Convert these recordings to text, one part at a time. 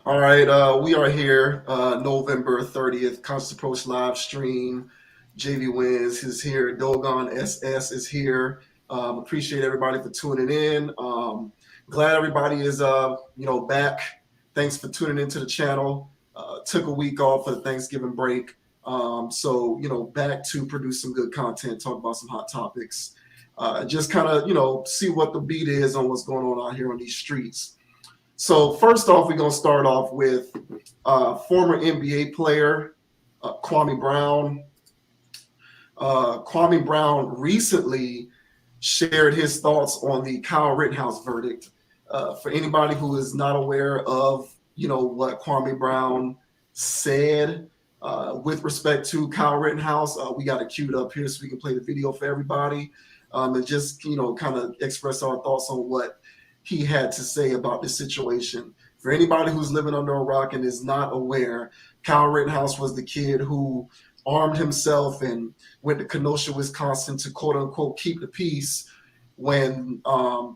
All right, we are here, November 30th, Constant Approach live stream. JV Wins is here. Dogon SS is here. Appreciate everybody for tuning in. Glad everybody is, back. Thanks for tuning into the channel. Took a week off for the Thanksgiving break. Back to produce some good content, talk about some hot topics. Just kind of, see what the beat is on what's going on out here on these streets. So first off, we're gonna start off with former NBA player Kwame Brown. Kwame Brown recently shared his thoughts on the Kyle Rittenhouse verdict. For anybody who is not aware of, what Kwame Brown said with respect to Kyle Rittenhouse, we got it queued up here so we can play the video for everybody and just, kind of express our thoughts on what he had to say about this situation. For anybody who's living under a rock and is not aware, Kyle Rittenhouse was the kid who armed himself and went to Kenosha, Wisconsin to quote unquote keep the peace when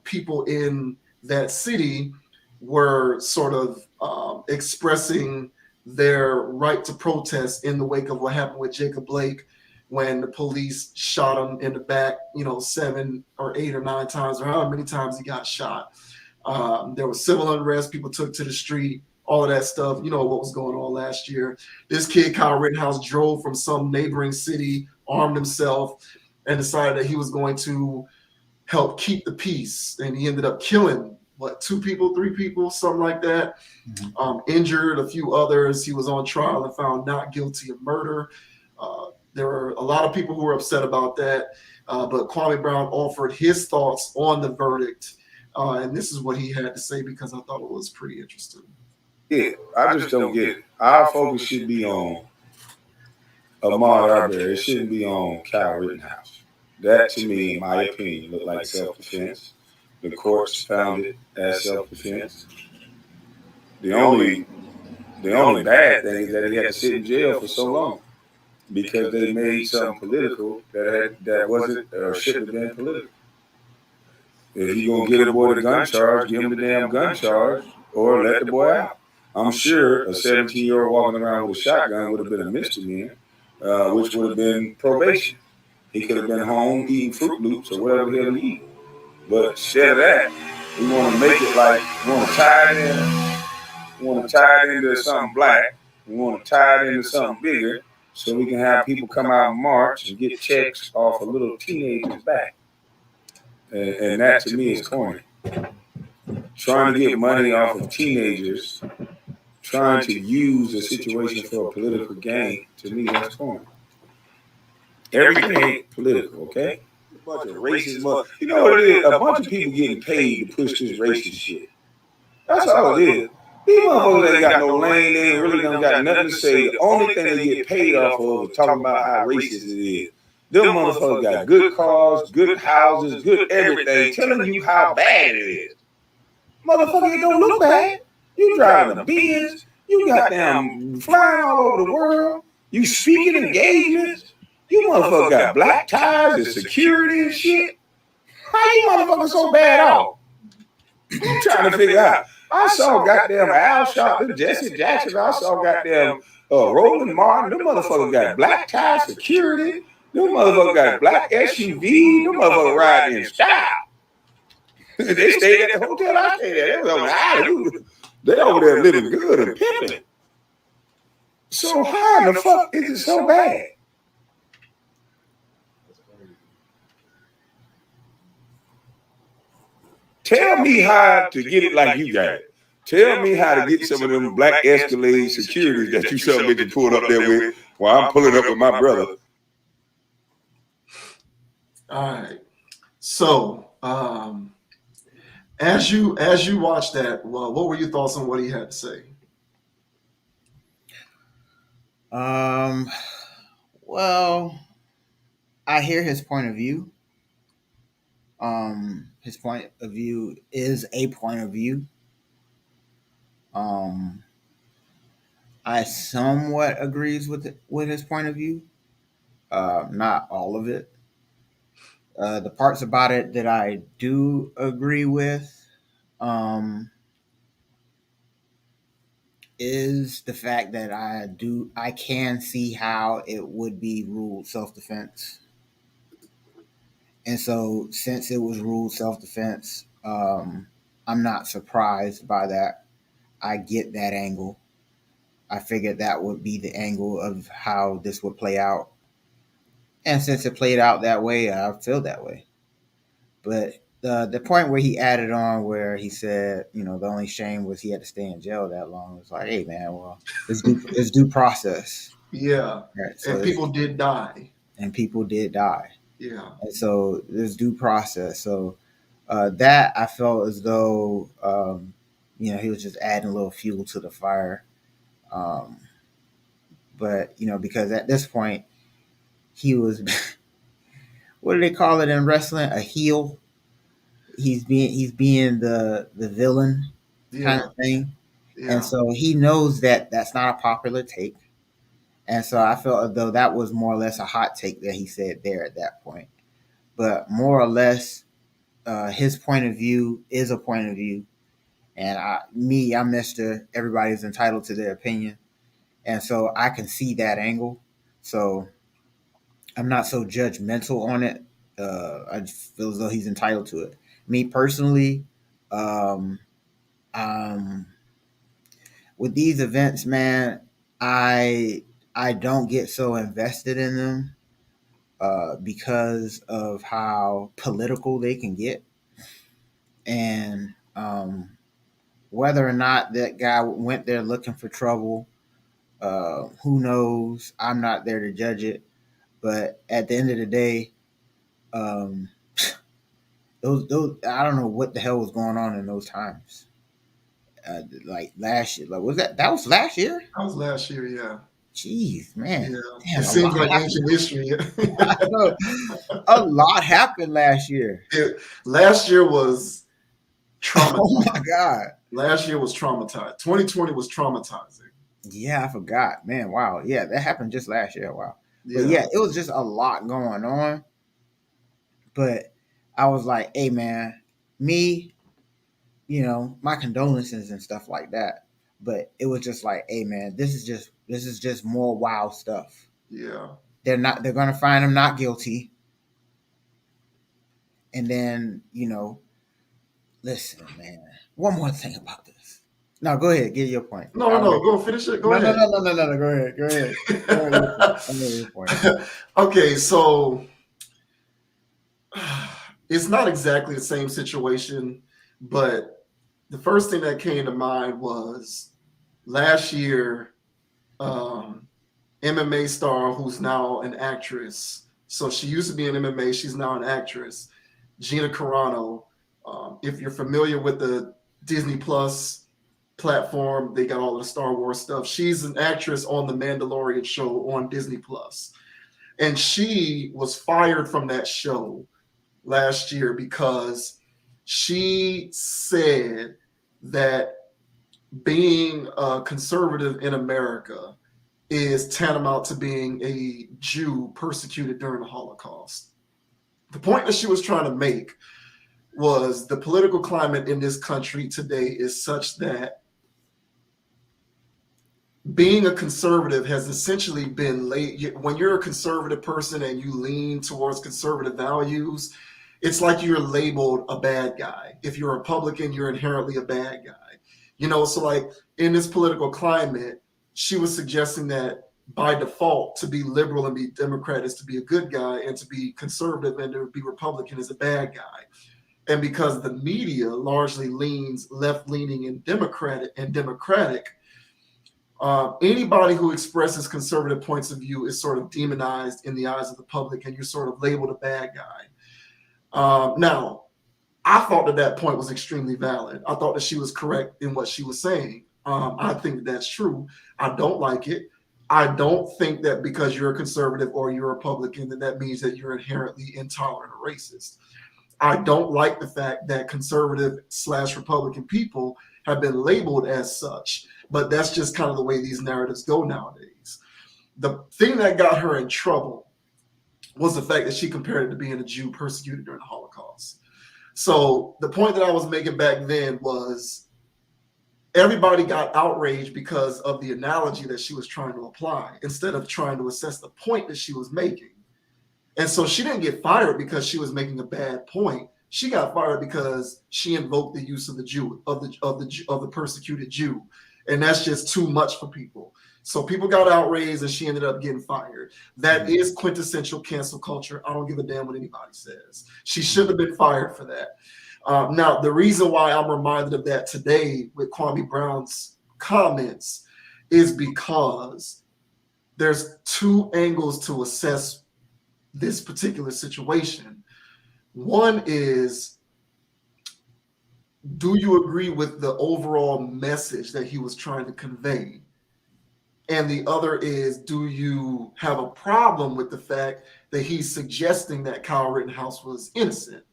people in that city were sort of expressing their right to protest in the wake of what happened with Jacob Blake when the police shot him in the back, 7 or 8 or 9 times, or however many times he got shot. There was civil unrest. People took to the street, all of that stuff. You know what was going on last year. This kid, Kyle Rittenhouse, drove from some neighboring city, armed himself, and decided that he was going to help keep the peace. And he ended up killing, 2 people, 3 people, something like that. Injured a few others. He was on trial and found not guilty of murder. There were a lot of people who were upset about that, but Kwame Brown offered his thoughts on the verdict, and this is what he had to say because I thought it was pretty interesting. Yeah, I just don't get it. Our focus should be on Ahmaud Arbery. It shouldn't be on Kyle Rittenhouse. That, to me, in my opinion, looked like self-defense. The courts found it as self-defense. The only bad thing is that he had to sit in jail for so long because they made something political that wasn't or shouldn't have been political. If you're going to get a boy the gun charge, give him the damn gun charge or let the boy out. I'm sure a 17-year-old walking around with a shotgun would have been a misdemeanor, which would have been probation. He could have been home eating Fruit Loops or whatever the hell he eat. But instead of that, we want to make it like we want to tie it in. We want to tie it into something black. We want to tie it into something bigger so we can have people come out and march and get checks off a little teenager's back. And that to me is corny. Trying to get money off of teenagers, trying to use a situation for a political gain, to me that's corny. Everything ain't political, okay? A bunch of racist, you know what it is? A bunch of people getting paid to push this racist shit. That's all it is. These motherfuckers ain't got no lane. They ain't really done got nothing to say. The only thing they get paid off of is talking about how racist it is. Them motherfuckers got good cars, good houses, good everything, telling you how bad it is. Motherfucker, it don't look bad. You driving a Benz. You goddamn flying all over the world. You speaking engagements. You motherfucker got black ties and security and shit. How you motherfucker so bad off? I'm trying to figure out. I saw goddamn Al Sharpton, Jesse Jackson. I saw goddamn Roland Martin. Them motherfuckers got black tie security. Them motherfuckers got black SUV. Them motherfuckers riding in style. They stayed at the hotel I stayed at. They was on the island. They over there living good and pimping. So how in the fuck is it so bad? Tell me how to get it like you got it. Tell me how to get some of them black Escalade securities that you some bitch pulled up there with while I'm pulling up with my brother. All right. So, as you watched that, what were your thoughts on what he had to say? Well, I hear his point of view. His point of view is a point of view. I somewhat agrees with his point of view. Not all of it. The parts about it that I do agree with, is the fact that I can see how it would be ruled self-defense. And so since it was ruled self-defense, I'm not surprised by that. I get that angle. I figured that would be the angle of how this would play out. And since it played out that way, I feel that way. But the point where he added on where he said, the only shame was he had to stay in jail that long. It was like, hey man, well, it's due process. Yeah. Right. So And people did die. And people did die. Yeah. And so there's due process. So that I felt as though he was just adding a little fuel to the fire. But because at this point he was what do they call it in wrestling? A heel. He's being the villain kind of thing. Yeah. And so he knows that that's not a popular take. And so I felt as though that was more or less a hot take that he said there at that point. But more or less, his point of view is a point of view. And I'm Mr. Everybody's entitled to their opinion. And so I can see that angle. So I'm not so judgmental on it. I just feel as though he's entitled to it. Me personally, with these events, man, I don't get so invested in them because of how political they can get. And whether or not that guy went there looking for trouble, who knows? I'm not there to judge it. But at the end of the day, those I don't know what the hell was going on in those times. Like last year, like was that was last year? That was last year, yeah. Jeez, man. Yeah. Damn, it seems like ancient history. A lot happened last year. Last year was traumatizing. Oh my God. Last year was traumatizing. 2020 was traumatizing. Yeah, I forgot. Man, wow. Yeah, that happened just last year. Wow. Yeah. But yeah, it was just a lot going on. But I was like, hey man, me, my condolences and stuff like that. But it was just like, hey man, this is just more wild stuff. Yeah. They're gonna find him not guilty. And then, listen, man. One more thing about this. No, go ahead. Get your point. No, go finish it. Go ahead. No. Go ahead. I know your point. Okay, so it's not exactly the same situation, but the first thing that came to mind was last year, MMA star who's now an actress. So she used to be in MMA. She's now an actress. Gina Carano. If you're familiar with the Disney Plus platform, they got all the Star Wars stuff. She's an actress on the Mandalorian show on Disney Plus. And she was fired from that show last year because she said that being a conservative in America is tantamount to being a Jew persecuted during the Holocaust. The point that she was trying to make was the political climate in this country today is such that being a conservative has essentially been when you're a conservative person and you lean towards conservative values, it's like you're labeled a bad guy. If you're a Republican, you're inherently a bad guy. So like in this political climate, she was suggesting that by default, to be liberal and be Democrat is to be a good guy, and to be conservative and to be Republican is a bad guy. And because the media largely leans left-leaning and democratic, anybody who expresses conservative points of view is sort of demonized in the eyes of the public, and you're sort of labeled a bad guy. Now, I thought that point was extremely valid. I thought that she was correct in what she was saying. I think that's true. I don't like it. I don't think that because you're a conservative or you're a Republican, that means that you're inherently intolerant or racist. I don't like the fact that conservative/Republican people have been labeled as such, but that's just kind of the way these narratives go nowadays. The thing that got her in trouble was the fact that she compared it to being a Jew persecuted during the Holocaust. So the point that I was making back then was everybody got outraged because of the analogy that she was trying to apply instead of trying to assess the point that she was making. And so she didn't get fired because she was making a bad point. She got fired because she invoked the use of the Jew, of the persecuted Jew, and that's just too much for people. So people got outraged, and she ended up getting fired. That is quintessential cancel culture. I don't give a damn what anybody says. She shouldn't have been fired for that. Now, the reason why I'm reminded of that today with Kwame Brown's comments is because there's two angles to assess this particular situation. One is, do you agree with the overall message that he was trying to convey? And the other is, do you have a problem with the fact that he's suggesting that Kyle Rittenhouse was innocent?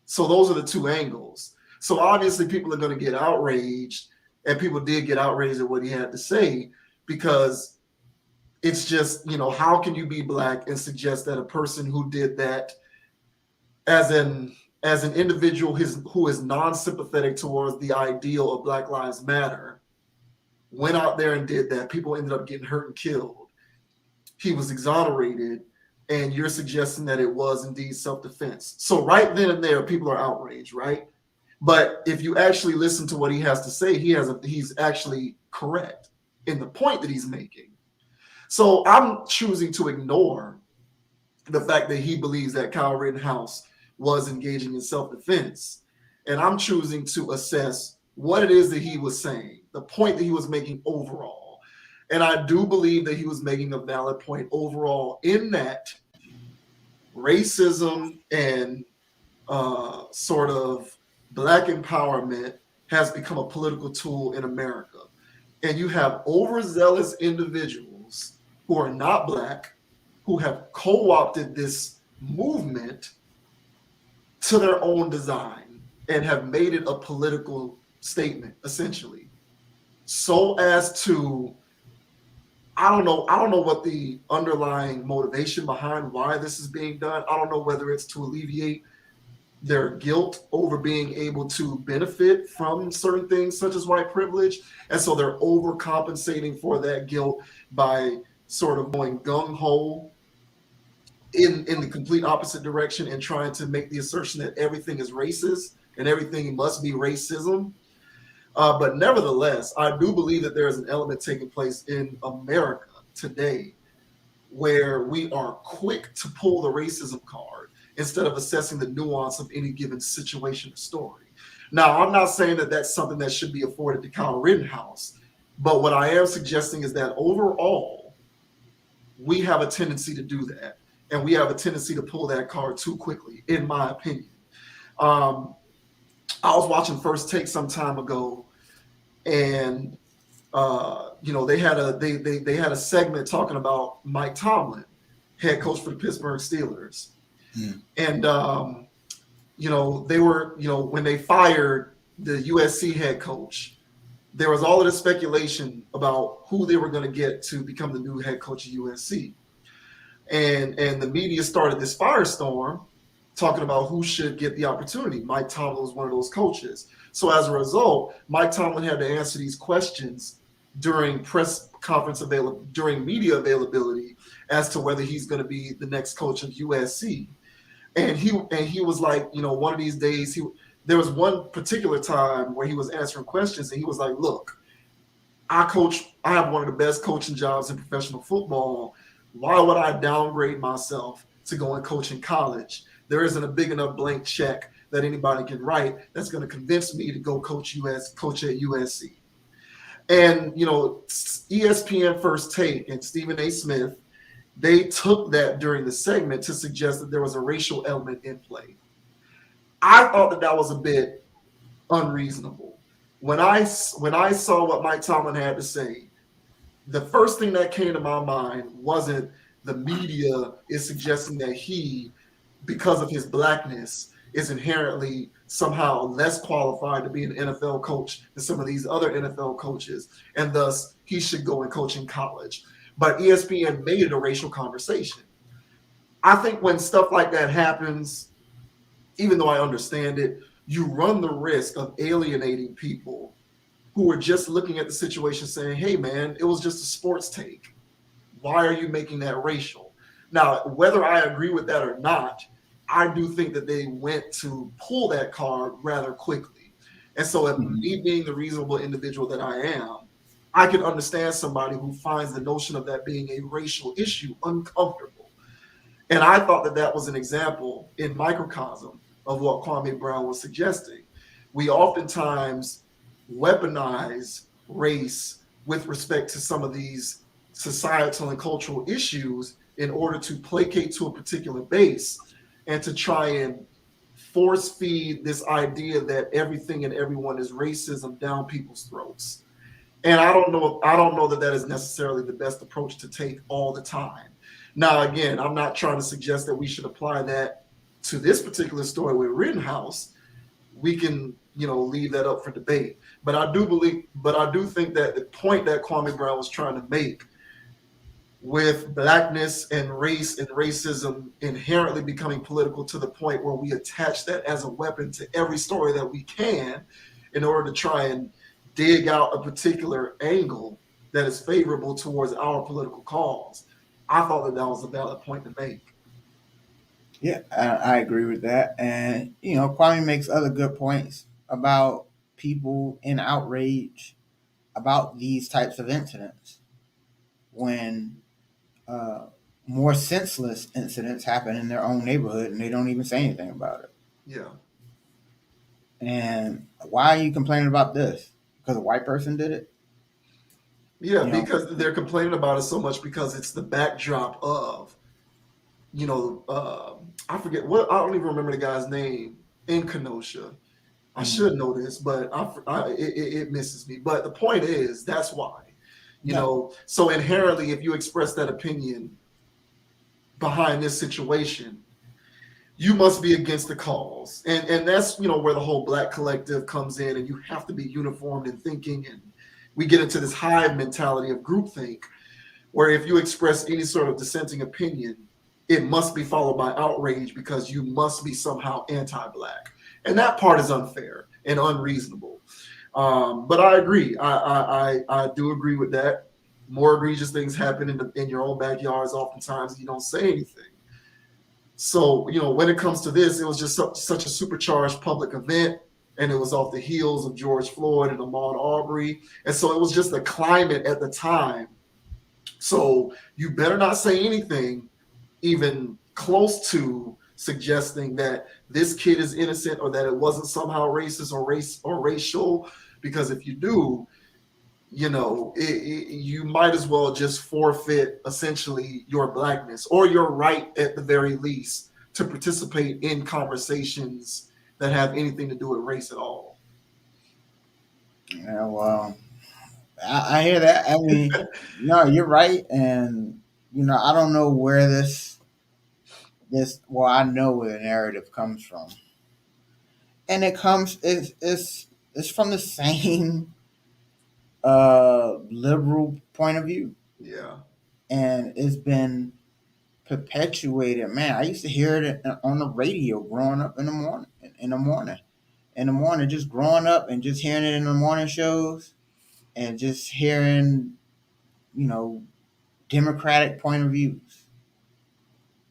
So those are the two angles. So obviously people are going to get outraged, and people did get outraged at what he had to say, because it's just, how can you be Black and suggest that a person who did that as an individual who is non-sympathetic towards the ideal of Black Lives Matter went out there and did that? People ended up getting hurt and killed. He was exonerated, and you're suggesting that it was indeed self-defense. So right then and there, people are outraged, right? But if you actually listen to what he has to say, he's actually correct in the point that he's making. So I'm choosing to ignore the fact that he believes that Kyle Rittenhouse was engaging in self-defense. And I'm choosing to assess what it is that he was saying, the point that he was making overall. And I do believe that he was making a valid point overall, in that racism and sort of Black empowerment has become a political tool in America. And you have overzealous individuals who are not Black, who have co-opted this movement to their own design and have made it a political statement, essentially. So as to, I don't know what the underlying motivation behind why this is being done. I don't know whether it's to alleviate their guilt over being able to benefit from certain things such as white privilege. And so they're overcompensating for that guilt by sort of going gung-ho in the complete opposite direction and trying to make the assertion that everything is racist and everything must be racism. But nevertheless, I do believe that there is an element taking place in America today where we are quick to pull the racism card instead of assessing the nuance of any given situation or story. Now, I'm not saying that that's something that should be afforded to Kyle Rittenhouse, but what I am suggesting is that overall, we have a tendency to do that, and we have a tendency to pull that card too quickly, in my opinion. I was watching First Take some time ago, and they had a segment talking about Mike Tomlin, head coach for the Pittsburgh Steelers. And they were, when they fired the USC head coach, there was all of this speculation about who they were going to get to become the new head coach of USC. And the media started this firestorm talking about who should get the opportunity. Mike Tomlin was one of those coaches. So as a result, Mike Tomlin had to answer these questions during during media availability as to whether he's going to be the next coach of USC. And he was like, one of these days, there was one particular time where he was answering questions, and he was like, look, I have one of the best coaching jobs in professional football. Why would I downgrade myself to go and coach in college? There isn't a big enough blank check that anybody can write that's going to convince me to go coach at USC. And, ESPN First Take and Stephen A. Smith, they took that during the segment to suggest that there was a racial element in play. I thought that was a bit unreasonable. When I saw what Mike Tomlin had to say, the first thing that came to my mind wasn't the media is suggesting that he, because of his Blackness, is inherently somehow less qualified to be an NFL coach than some of these other NFL coaches, and thus he should go and coach in college. But ESPN made it a racial conversation. I think when stuff like that happens, even though I understand it, you run the risk of alienating people who are just looking at the situation saying, hey, man, it was just a sports take. Why are you making that racial? Now, whether I agree with that or not, I do think that they went to pull that card rather quickly. And so, if me being the reasonable individual that I am, I can understand somebody who finds the notion of that being a racial issue uncomfortable. And I thought that that was an example in microcosm of what Kwame Brown was suggesting. We oftentimes weaponize race with respect to some of these societal and cultural issues in order to placate to a particular base and to try and force feed this idea that everything and everyone is racism down people's throats. And I don't know that that is necessarily the best approach to take all the time. Now, again, I'm not trying to suggest that we should apply that to this particular story with Rittenhouse. We can, leave that up for debate. But I do think that the point that Kwame Brown was trying to make with blackness and race and racism inherently becoming political to the point where we attach that as a weapon to every story that we can in order to try and dig out a particular angle that is favorable towards our political cause. I thought that was a valid point to make. Yeah, I agree with that. And, Kwame makes other good points about people in outrage about these types of incidents when more senseless incidents happen in their own neighborhood and they don't even say anything about it. Yeah. And why are you complaining about this? Because a white person did it? Yeah, because they're complaining about it so much because it's the backdrop of, I forget I don't even remember the guy's name in Kenosha. I should know this, but it misses me. But the point is, that's why, so inherently, if you express that opinion behind this situation, you must be against the cause. And that's, where the whole Black collective comes in, and you have to be uniformed in thinking. And we get into this hive mentality of groupthink, where if you express any sort of dissenting opinion, it must be followed by outrage because you must be somehow anti-Black. And that part is unfair and unreasonable. But I agree. I do agree with that. More egregious things happen in your own backyards oftentimes, you don't say anything. So, when it comes to this, it was just such a supercharged public event, and it was off the heels of George Floyd and Ahmaud Arbery. And so it was just the climate at the time. So you better not say anything even close to suggesting that this kid is innocent or that it wasn't somehow racist or racial, because if you do, you might as well just forfeit essentially your Blackness or your right at the very least to participate in conversations that have anything to do with race at all. Yeah, well, I hear that. I mean, no, you're right. And, I don't know where well, I know where the narrative comes from. And it's from the same liberal point of view. Yeah. And it's been perpetuated. Man, I used to hear it on the radio growing up in the morning, just growing up and just hearing it in the morning shows and just hearing, Democratic point of views.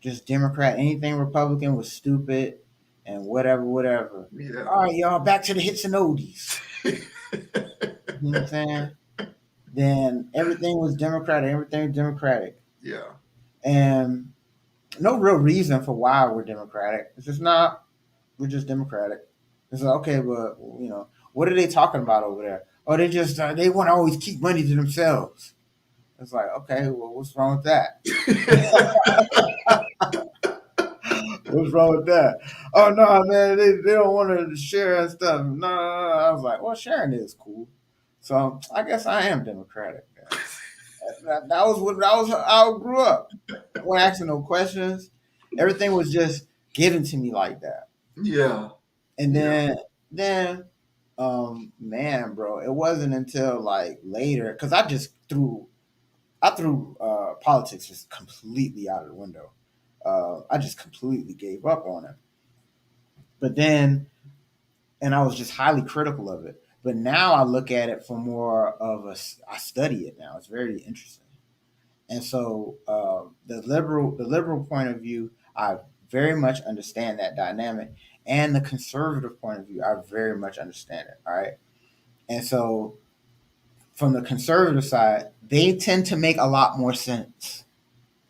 Just Democrat, anything Republican was stupid and whatever. Yeah. All right, y'all, back to the hits and oldies. You know what I'm saying? Then everything was Democratic. Yeah. And no real reason for why we're Democratic. It's just not, we're just Democratic. It's like, okay, but, what are they talking about over there? Oh, they want to always keep money to themselves. It's like, okay, well, what's wrong with that? What's wrong with that? Oh, no, man, they don't want to share and stuff. No. I was like, well, sharing is cool. So I guess I am Democratic. That was how I grew up. I wasn't asking no questions. Everything was just given to me like that. Yeah. And then, man, bro, it wasn't until like later, because I threw politics just completely out of the window. I just completely gave up on it. But then, and I was just highly critical of it. But now I look at it for more of I study it now. It's very interesting. And so the liberal point of view, I very much understand that dynamic, and the conservative point of view, I very much understand it. All right, and so from the conservative side, they tend to make a lot more sense.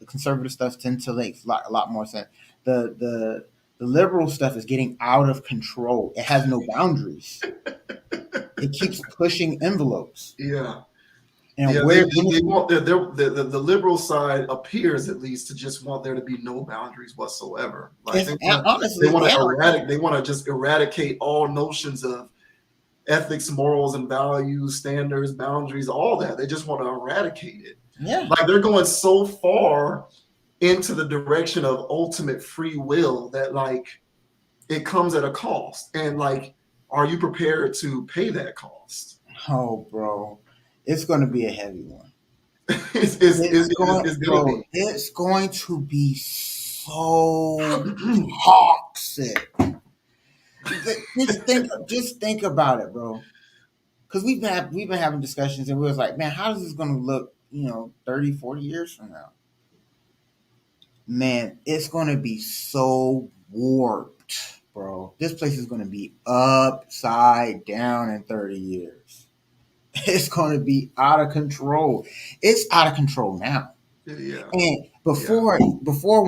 The conservative stuff tends to make a lot more sense. The liberal stuff is getting out of control. It has no boundaries. It keeps pushing envelopes. Yeah. And yeah, where they want the liberal side appears at least to just want there to be no boundaries whatsoever. Like honestly, they want to just eradicate all notions of ethics, morals, and values, standards, boundaries, all that. They just want to eradicate it. Yeah. Like they're going so far into the direction of ultimate free will that like it comes at a cost. And like, are you prepared to pay that cost? Oh, bro, it's going to be a heavy one. It's going to be so toxic. Just think about it, bro. Because we've been having discussions, and we was like, man, how is this going to look, 30, 40 years from now? Man, it's going to be so warped, bro. This place is going to be upside down in 30 years. It's going to be out of control. It's out of control now. Yeah. And before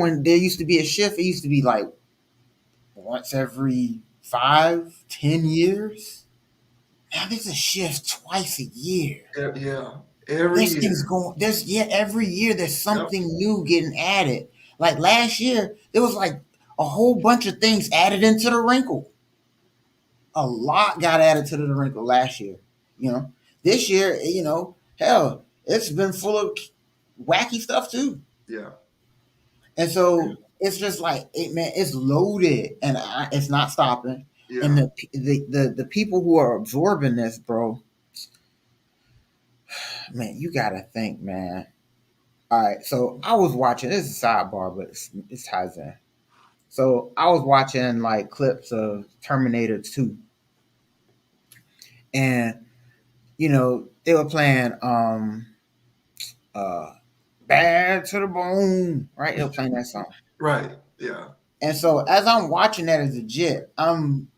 when there used to be a shift, it used to be like once every 5-10 years. Now there's a shift twice a year. Yeah. Every year there's something new getting added. Like last year, there was like a whole bunch of things added into the wrinkle. A lot got added to the wrinkle last year. This year, hell, it's been full of wacky stuff too. Yeah. And so it's just like, it's loaded, and it's not stopping. Yeah. And the people who are absorbing this, bro, man, you gotta think, man. All right, so I was watching. This is a sidebar, but it ties in. So I was watching like clips of Terminator 2, and they were playing Bad to the Bone, right? They were playing that song. Right. Yeah. And so as I'm watching that as a jit, I'm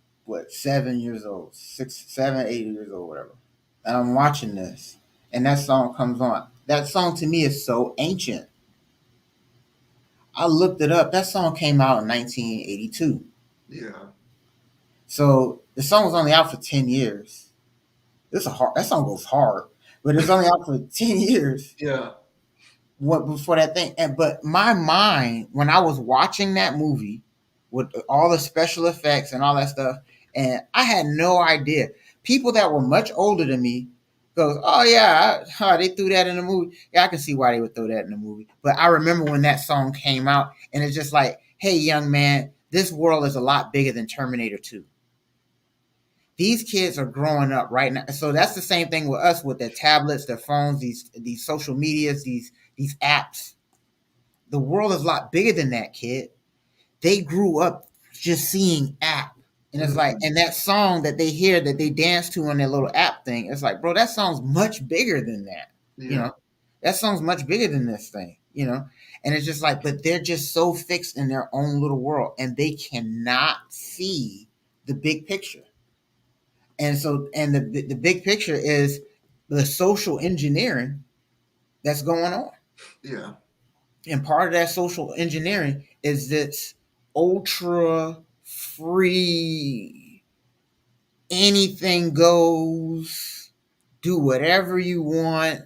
7 years old, 6, 7, 8 years old, whatever. And I'm watching this, and that song comes on. That song to me is so ancient. I looked it up. That song came out in 1982. Yeah. So the song was only out for 10 years. That song goes hard, but it's only out for 10 years. Yeah. Before that thing. But my mind, when I was watching that movie with all the special effects and all that stuff, and I had no idea. People that were much older than me goes, oh yeah, they threw that in the movie. Yeah, I can see why they would throw that in the movie. But I remember when that song came out, and it's just like, hey, young man, this world is a lot bigger than Terminator 2. These kids are growing up right now. So that's the same thing with us, with their tablets, their phones, these social medias, these apps. The world is a lot bigger than that, kid. They grew up just seeing app. And it's like, and that song that they hear, that they dance to on their little app thing, it's like, bro, that song's much bigger than that. Yeah. That song's much bigger than this thing, And it's just like, but they're just so fixed in their own little world, and they cannot see the big picture. And so, and the big picture is the social engineering that's going on. Yeah. And part of that social engineering is this ultra free, anything goes, do whatever you want,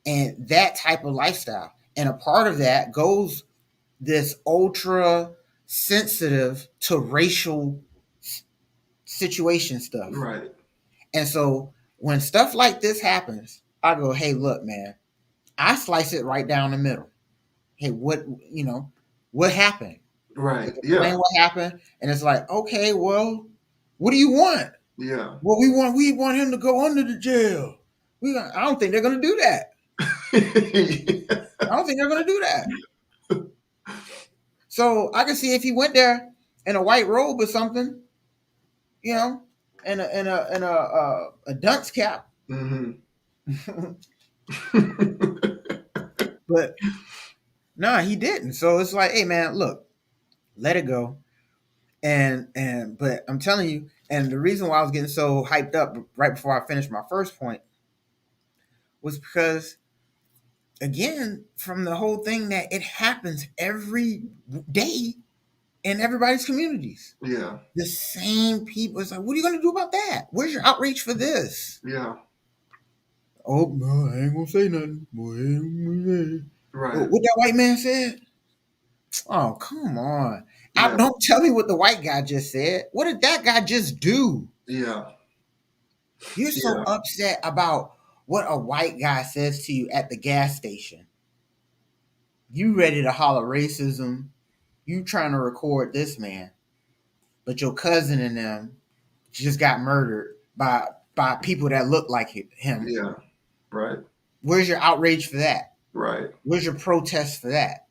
and that type of lifestyle. And a part of that goes this ultra sensitive to racial situation stuff. Right. And so when stuff like this happens, I go, hey, look, man, I slice it right down the middle. Hey, what happened? Right. Explain what happened. And it's like, okay, well, what do you want? Yeah. Well, we want him to go under the jail. I don't think they're going to do that. I don't think they're going to do that. So I can see if he went there in a white robe or something, and a dunce cap. Mm-hmm. But no, he didn't. So it's like, hey man, look, let it go. But I'm telling you, and the reason why I was getting so hyped up right before I finished my first point was because, again, from the whole thing that it happens every day in everybody's communities. Yeah. The same people. It's like, what are you going to do about that? Where's your outreach for this? Yeah. Oh, no, I ain't going to say nothing. Right. What that white man said? Oh, come on. Yeah. Don't tell me what the white guy just said. What did that guy just do? Yeah. You're so upset about what a white guy says to you at the gas station. You ready to holler racism. You trying to record this man. But your cousin and them just got murdered by people that look like him. Yeah. Right. Where's your outrage for that? Right. Where's your protest for that?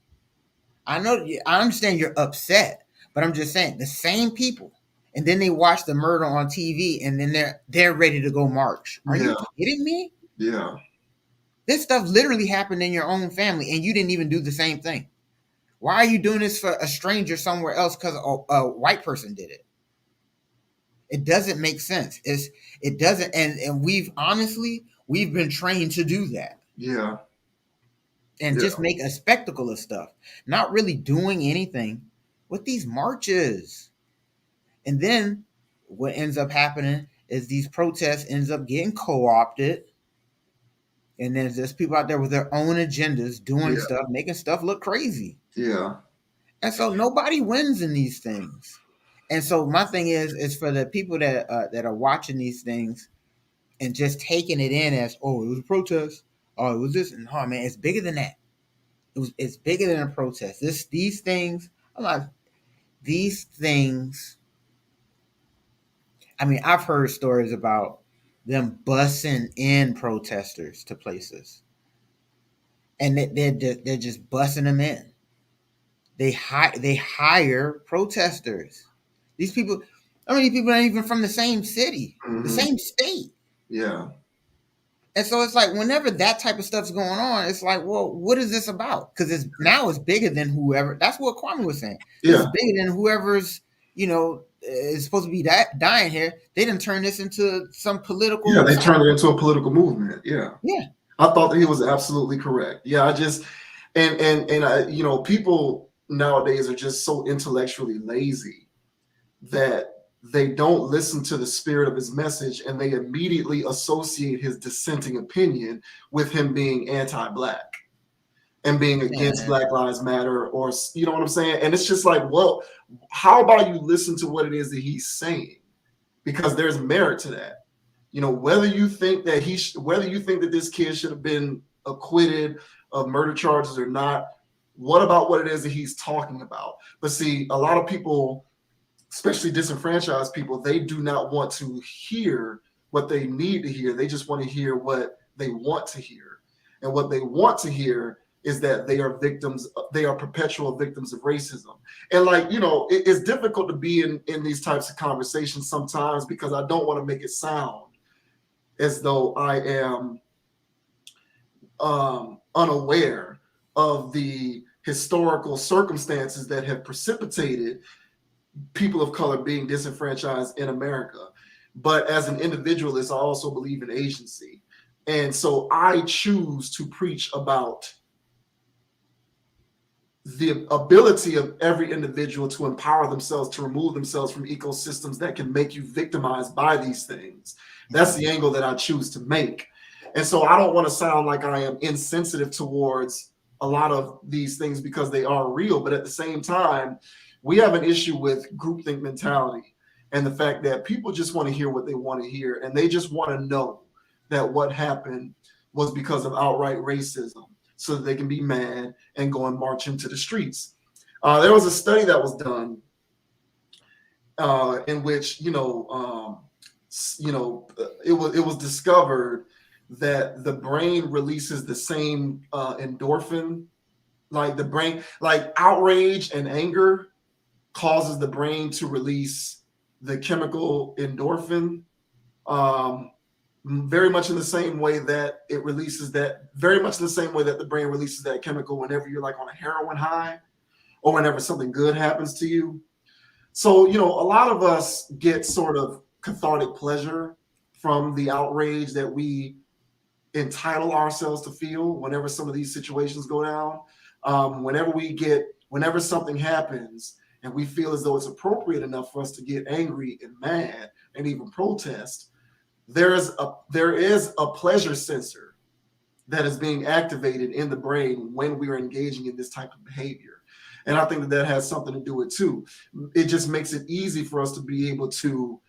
I understand you're upset, but I'm just saying the same people, and then they watch the murder on TV, and then they're ready to go march. Are you kidding me? Yeah. This stuff literally happened in your own family, and you didn't even do the same thing. Why are you doing this for a stranger somewhere else because a white person did it? It doesn't make sense. It doesn't, and we've been trained to do that. Yeah. And just make a spectacle of stuff, not really doing anything with these marches. And then what ends up happening is these protests ends up getting co-opted. And then there's people out there with their own agendas doing stuff, making stuff look crazy. Yeah. And so nobody wins in these things. And so my thing is for the people that are watching these things and just taking it in as, oh, it was a protest. Oh, it was this. And oh man, it's bigger than that. It's bigger than a protest. These things, these things. I mean, I've heard stories about them bussing in protesters to places, and they're just bussing them in. They hire protesters. These people, how many people aren't even from the same city, the same state? Yeah. And so it's like whenever that type of stuff's going on, it's like, well, what is this about? Because it's bigger than whoever. That's what Kwame was saying. Yeah. It's bigger than whoever's, is supposed to be dying here. They didn't turn this into some political. Yeah, they turned it into a political movement. Yeah. Yeah. I thought that he was absolutely correct. Yeah, I just and people nowadays are just so intellectually lazy that they don't listen to the spirit of his message, and they immediately associate his dissenting opinion with him being anti-black and being against Black Lives Matter, or you know what I'm saying? And it's just like, well, how about you listen to what it is that he's saying? Because there's merit to that. Whether you think that this kid should have been acquitted of murder charges or not, what about what it is that he's talking about? But see, a lot of people, especially disenfranchised people, they do not want to hear what they need to hear. They just want to hear what they want to hear. And what they want to hear is that they are perpetual victims of racism. And it's difficult to be in these types of conversations sometimes, because I don't want to make it sound as though I am unaware of the historical circumstances that have precipitated people of color being disenfranchised in America. But as an individualist, I also believe in agency. And so I choose to preach about the ability of every individual to empower themselves, to remove themselves from ecosystems that can make you victimized by these things. That's the angle that I choose to make. And so I don't want to sound like I am insensitive towards a lot of these things, because they are real. But at the same time, we have an issue with groupthink mentality and the fact that people just want to hear what they want to hear. And they just want to know that what happened was because of outright racism, so that they can be mad and go and march into the streets. There was a study that was done in which, it was discovered that the brain releases the same endorphin, like the brain, like outrage and anger causes the brain to release the chemical endorphin, very much in the same way that it releases that, very much in the same way that the brain releases that chemical whenever you're like on a heroin high or whenever something good happens to you. So, a lot of us get sort of cathartic pleasure from the outrage that we entitle ourselves to feel whenever some of these situations go down. Whenever something happens and we feel as though it's appropriate enough for us to get angry and mad and even protest, there is a pleasure sensor that is being activated in the brain when we are engaging in this type of behavior. And I think that has something to do with it too. It just makes it easy for us to be able to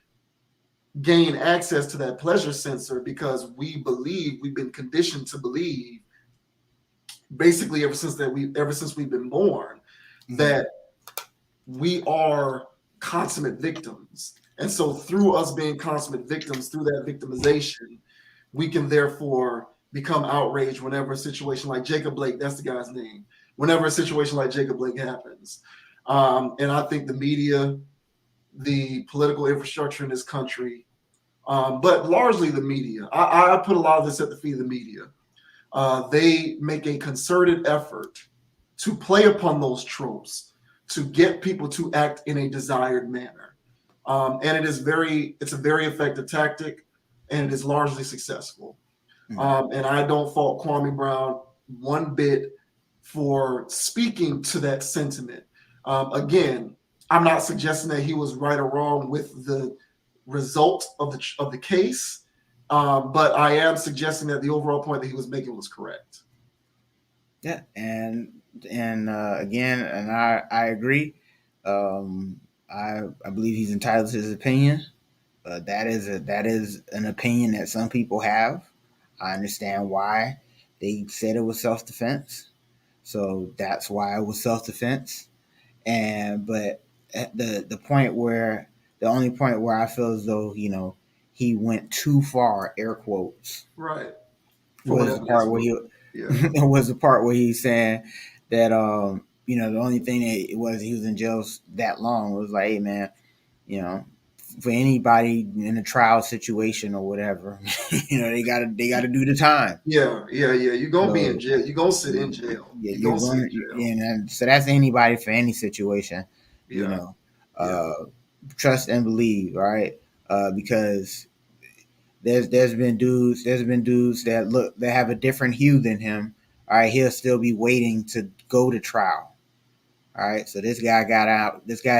gain access to that pleasure sensor because we've been conditioned to believe, basically ever since we've been born, that we are consummate victims. And so through us being consummate victims, through that victimization, we can therefore become outraged whenever a situation like Jacob Blake, that's the guy's name, whenever a situation like Jacob Blake happens. And I think the media, the political infrastructure in this country, but largely the media, I put a lot of this at the feet of the media. They make a concerted effort to play upon those tropes to get people to act in a desired manner. And it's a very effective tactic, and it is largely successful. And I don't fault Kwame Brown one bit for speaking to that sentiment. Again, I'm not suggesting that he was right or wrong with the result of the case, but I am suggesting that the overall point that he was making was correct. Yeah, and again, and I agree. I believe he's entitled to his opinion. That is an opinion that some people have. I understand why they said it was self-defense, so that's why it was self-defense. But the only point where I feel as though he went too far, air quotes, right, was the part where was the part where he's saying that the only thing that it was he was in jail that long was like, hey man, for anybody in a trial situation or whatever, they gotta do the time. Yeah. You're gonna be in jail. You're gonna sit in jail. Yeah, you're going to jail. And so that's anybody for any situation. Trust and believe, right? Because there's been dudes that have a different hue than him. All right, he'll still be waiting to go to trial. All right, so this guy got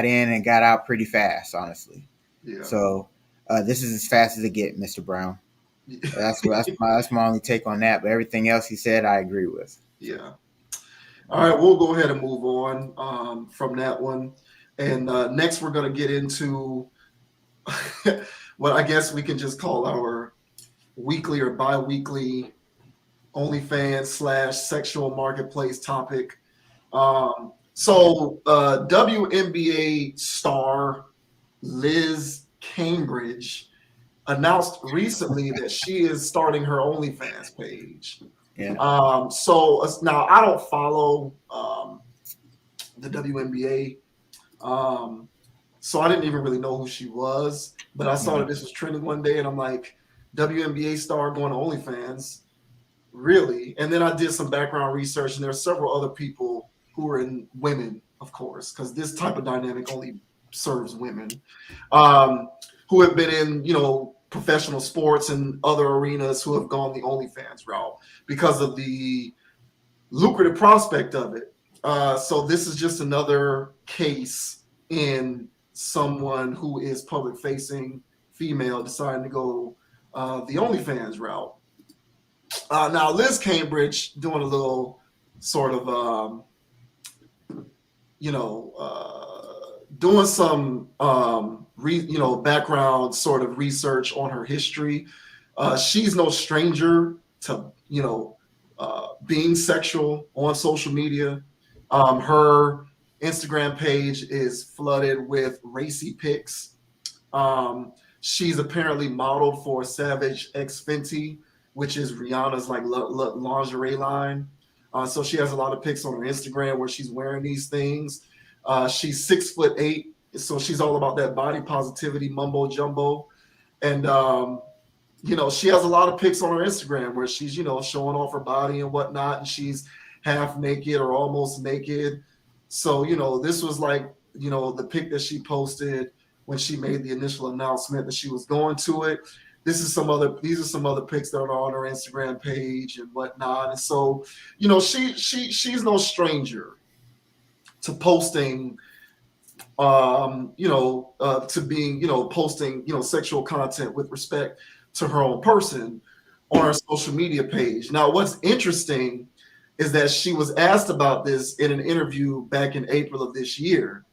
in and got out pretty fast, honestly. Yeah. So this is as fast as it gets, Mr. Brown. That's my only take on that. But everything else he said, I agree with. Yeah. All right, we'll go ahead and move on from that one. And next, we're going to get into what I guess we can just call our weekly or bi-weekly OnlyFans / sexual marketplace topic. So WNBA star Liz Cambage announced recently that she is starting her OnlyFans page. Yeah. So now I don't follow the WNBA, so I didn't even really know who she was. But I saw that this was trending one day, and I'm like, WNBA star going to OnlyFans, really? And then I did some background research, and there are several other people who are in women, of course, because this type of dynamic only serves women, who have been in professional sports and other arenas who have gone the OnlyFans route because of the lucrative prospect of it. So this is just another case in someone who is public facing female deciding to go the OnlyFans route. Now Liz Cambage doing a little sort of, doing some background sort of research on her history. She's no stranger to being sexual on social media. Her Instagram page is flooded with racy pics. She's apparently modeled for Savage X Fenty, which is Rihanna's lingerie line. So she has a lot of pics on her Instagram where she's wearing these things. She's 6'8", So she's all about that body positivity mumbo jumbo. And, she has a lot of pics on her Instagram where she's, showing off her body and whatnot. And she's half naked or almost naked. So, this was like, the pic that she posted when she made the initial announcement that she was going to it. These are some other pics that are on her Instagram page and whatnot. And so, she's no stranger to posting, to being, posting, sexual content with respect to her own person on her social media page. Now, what's interesting is that she was asked about this in an interview back in April of this year.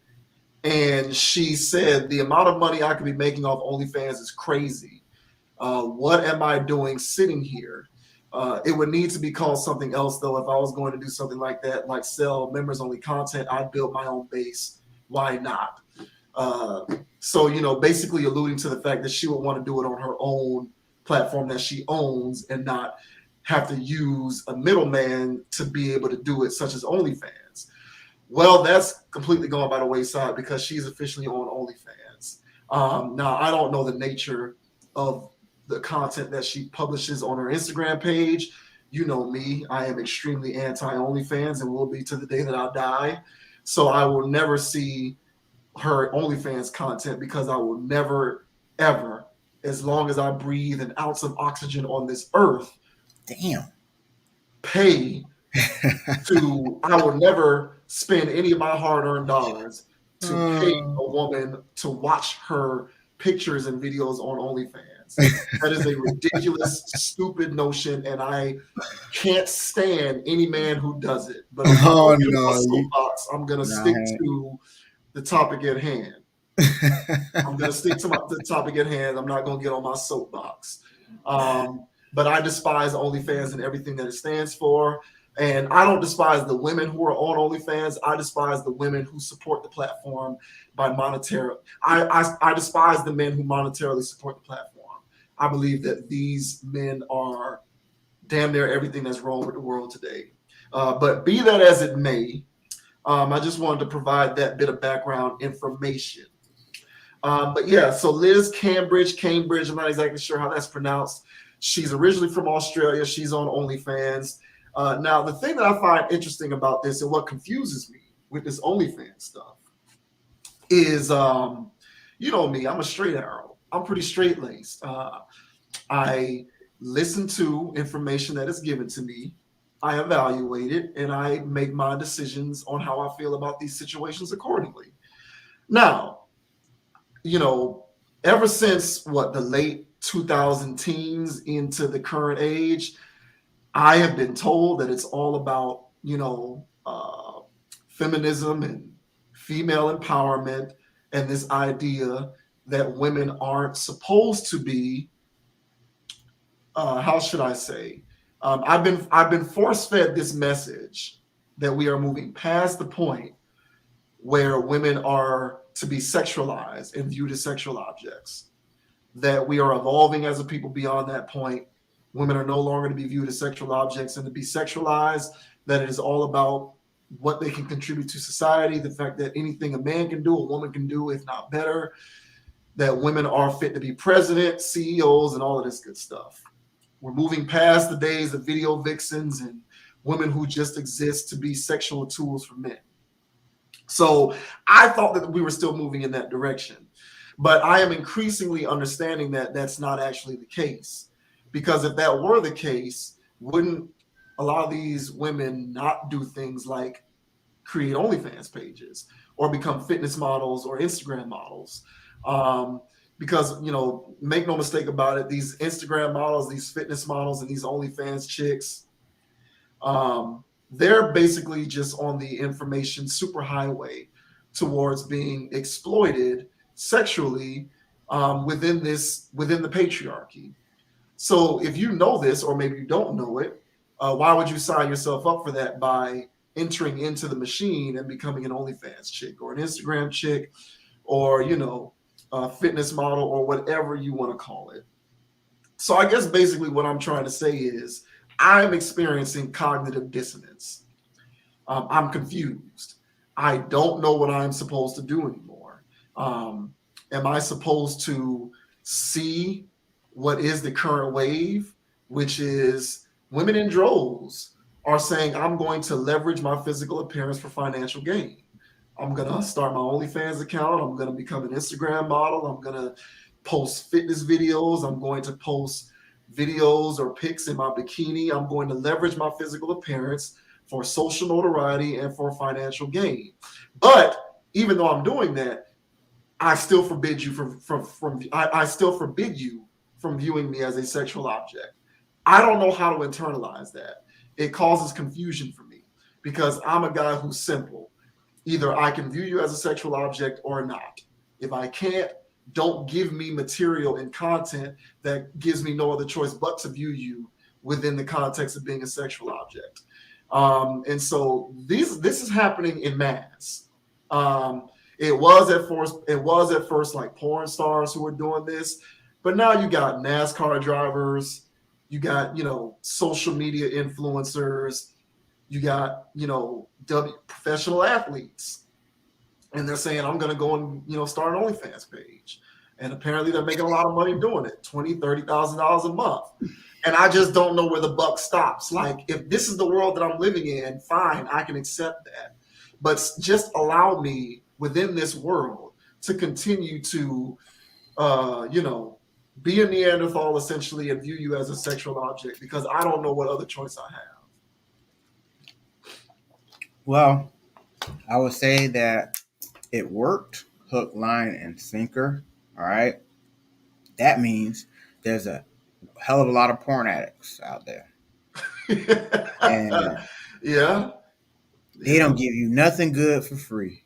And she said, the amount of money I could be making off OnlyFans is crazy. What am I doing sitting here? It would need to be called something else, though. If I was going to do something like that, like sell members only content, I'd build my own base. Why not? So, basically alluding to the fact that she would want to do it on her own platform that she owns and not have to use a middleman to be able to do it, such as OnlyFans. Well, that's completely gone by the wayside because she's officially on OnlyFans. Now, I don't know the nature of the content that she publishes on her Instagram page. You know me, I am extremely anti-OnlyFans and will be to the day that I die. So I will never see her OnlyFans content because I will never, ever, as long as I breathe an ounce of oxygen on this earth, pay to, I will never spend any of my hard-earned dollars to pay a woman to watch her pictures and videos on OnlyFans. That is a ridiculous, stupid notion, and I can't stand any man who does it. But if I'm going to stick to the topic at hand. I'm going to stick to the topic at hand. I'm not going to get on my soapbox. But I despise OnlyFans and everything that it stands for. And I don't despise the women who are on OnlyFans. I despise the women who support the platform by monetarily. I despise the men who monetarily support the platform. I believe that these men are damn near everything that's wrong with the world today. But be that as it may, I just wanted to provide that bit of background information. But yeah, so Liz Cambage, I'm not exactly sure how that's pronounced. She's originally from Australia. She's on OnlyFans. Now, the thing that I find interesting about this and what confuses me with this OnlyFans stuff is, you know me, I'm a straight arrow. I'm pretty straight-laced. I listen to information that is given to me. I evaluate it, and I make my decisions on how I feel about these situations accordingly. Now, ever since the late 2000 teens into the current age, I have been told that it's all about, feminism and female empowerment and this idea that women aren't supposed to be, how should I say? I've been force-fed this message that we are moving past the point where women are to be sexualized and viewed as sexual objects, that we are evolving as a people beyond that point. Women are no longer to be viewed as sexual objects and to be sexualized, that it is all about what they can contribute to society, the fact that anything a man can do, a woman can do, if not better, that women are fit to be president, CEOs, and all of this good stuff. We're moving past the days of video vixens and women who just exist to be sexual tools for men. So I thought that we were still moving in that direction. But I am increasingly understanding that that's not actually the case. Because if that were the case, wouldn't a lot of these women not do things like create OnlyFans pages or become fitness models or Instagram models? Because, make no mistake about it, these Instagram models, these fitness models, and these OnlyFans chicks, they're basically just on the information superhighway towards being exploited sexually within the patriarchy. So if you know this, or maybe you don't know it, why would you sign yourself up for that by entering into the machine and becoming an OnlyFans chick or an Instagram chick or, a fitness model or whatever you want to call it? So I guess basically what I'm trying to say is I'm experiencing cognitive dissonance. I'm confused. I don't know what I'm supposed to do anymore. Am I supposed to see what is the current wave, which is women in droves are saying, I'm going to leverage my physical appearance for financial gain. I'm going to start my OnlyFans account. I'm going to become an Instagram model. I'm going to post fitness videos. I'm going to post videos or pics in my bikini. I'm going to leverage my physical appearance for social notoriety and for financial gain. But even though I'm doing that, I still forbid you I still forbid you from viewing me as a sexual object. I don't know how to internalize that. It causes confusion for me because I'm a guy who's simple. Either I can view you as a sexual object or not. If I can't, don't give me material and content that gives me no other choice but to view you within the context of being a sexual object. And so this is happening in mass. It was at first like porn stars who were doing this, but now you got NASCAR drivers, you got, social media influencers, you got, professional athletes, and they're saying, I'm going to go and, start an OnlyFans page. And apparently they're making a lot of money doing it, $20,000, $30,000 a month. And I just don't know where the buck stops. Like, if this is the world that I'm living in, fine, I can accept that. But just allow me within this world to continue to, be a Neanderthal essentially and view you as a sexual object, because I don't know what other choice I have. Well, I would say that it worked, hook, line, and sinker. All right. That means there's a hell of a lot of porn addicts out there. And yeah. They don't give you nothing good for free.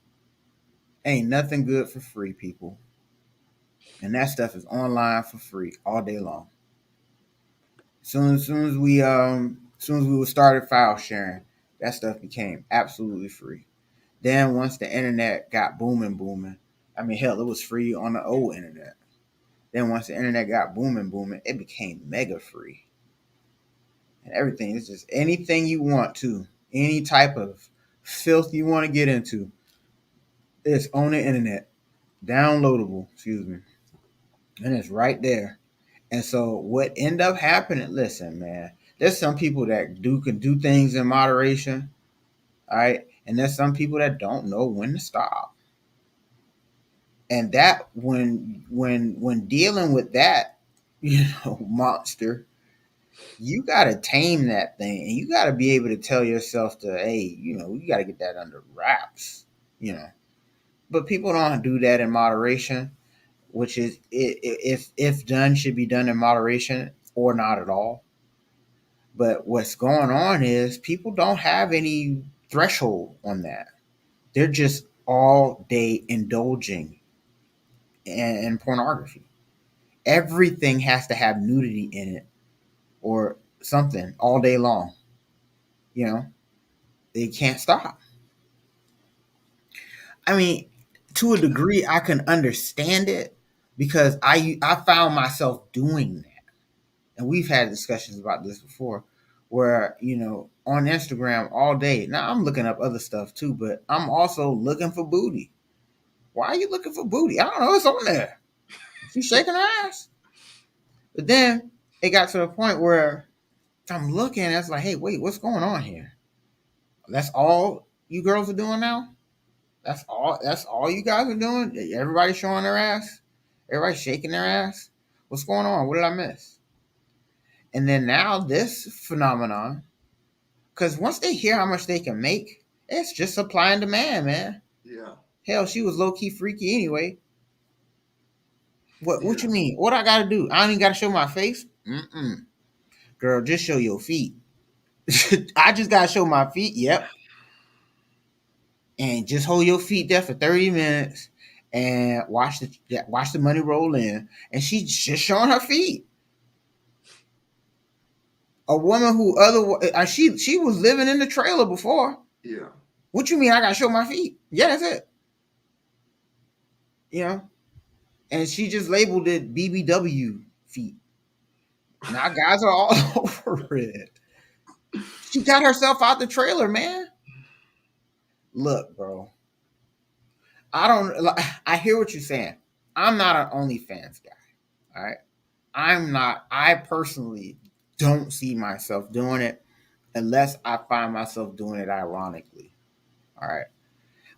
Ain't nothing good for free, people. And that stuff is online for free all day long. Soon as we started file sharing, that stuff became absolutely free. Then once the internet got booming, I mean, hell, it was free on the old internet. Then once the internet got booming, it became mega free. And everything is just anything you want to, any type of filth you want to get into, it's on the internet, downloadable, and it's right there. And so what end up happening, listen, man, there's some people that can do things in moderation, all right? And there's some people that don't know when to stop. And that when dealing with that, monster, you gotta tame that thing, and you gotta be able to tell yourself hey, you gotta get that under wraps, But people don't do that in moderation, which is, if done, should be done in moderation or not at all. But what's going on is people don't have any threshold on that. They're just all day indulging in pornography. Everything has to have nudity in it or something all day long. They can't stop. I mean, to a degree, I can understand it because I found myself doing that. And we've had discussions about this before where, on Instagram all day. Now I'm looking up other stuff too, but I'm also looking for booty. Why are you looking for booty? I don't know. It's on there. She's shaking her ass. But then it got to the point where I'm looking and it's like, hey, wait, what's going on here? That's all you girls are doing now? That's all you guys are doing? Everybody's showing their ass? Everybody's shaking their ass? What's going on? What did I miss? And then now this phenomenon, because once they hear how much they can make, it's just supply and demand, man. Yeah. Hell, she was low-key freaky anyway. What you mean? What I gotta do? I don't even gotta show my face? Girl, just show your feet. I just gotta show my feet, yep. And just hold your feet there for 30 minutes and watch the money roll in. And she's just showing her feet. A woman who she was living in the trailer before. Yeah. What you mean I gotta show my feet? Yeah, that's it. And she just labeled it BBW feet. Now guys are all over it. She got herself out the trailer, man. Look, bro. I hear what you're saying. I'm not an OnlyFans guy. All right. I personally don't see myself doing it unless I find myself doing it ironically. All right.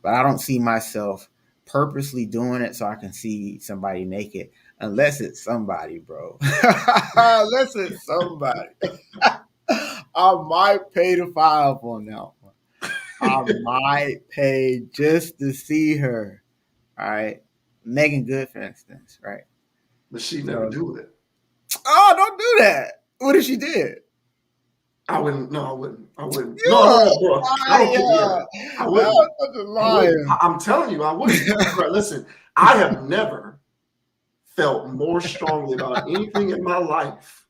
But I don't see myself purposely doing it so I can see somebody naked unless it's somebody, bro. Unless it's somebody. I might pay to file on that one. I might pay just to see her. All right. Megan Good, for instance, right? But she never do it. Oh, don't do that. What if she did? I wouldn't. No, I wouldn't. You're No, bro. I don't think. yeah. I wouldn't. That's a liar. I'm telling you, I wouldn't. Right, listen, I have never felt more strongly about anything in my life.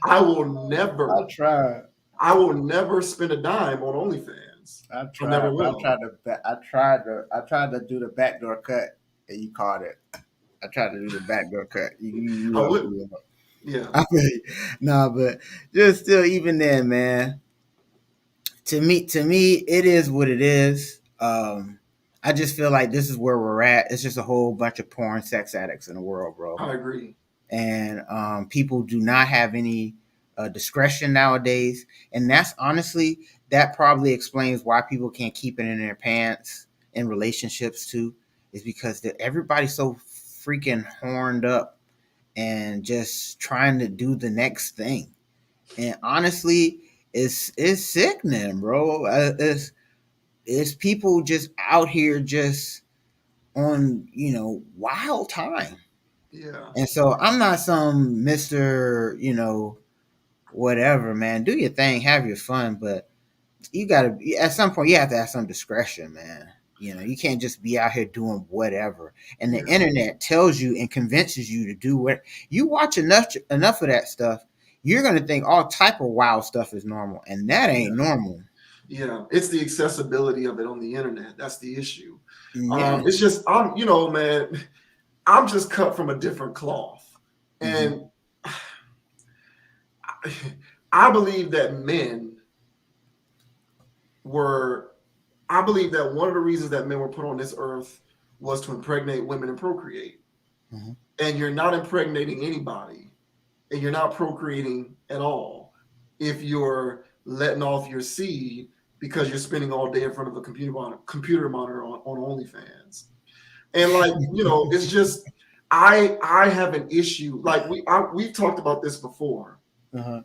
I will never. I tried. I will never spend a dime on OnlyFans. I tried. I never will. I tried to do the backdoor cut, and you caught it. I tried to do the backdoor cut. I wouldn't. Yeah. I mean, no, but just still, even then, man. To me, it is what it is. I just feel like this is where we're at. It's just a whole bunch of porn sex addicts in the world, bro. I agree. And people do not have any discretion nowadays, and that's honestly that probably explains why people can't keep it in their pants in relationships too. Is because everybody's so freaking horned up and just trying to do the next thing. And honestly, it's sickening, bro. It's people just out here just on, wild time. Yeah. And so I'm not some Mr., whatever, man. Do your thing, have your fun, but you gotta at some point you have to have some discretion, man. You can't just be out here doing whatever. And the internet tells you and convinces you to do what you watch enough of that stuff, you're gonna think all type of wild stuff is normal, and that ain't normal. Yeah, it's the accessibility of it on the internet. That's the issue. Yeah. It's just man, I'm just cut from a different cloth, and I believe that I believe that one of the reasons that men were put on this earth was to impregnate women and procreate. Mm-hmm. And you're not impregnating anybody, and you're not procreating at all if you're letting off your seed because you're spending all day in front of a computer monitor on OnlyFans. And it's just I have an issue. Like we've talked about this before. Uh-huh.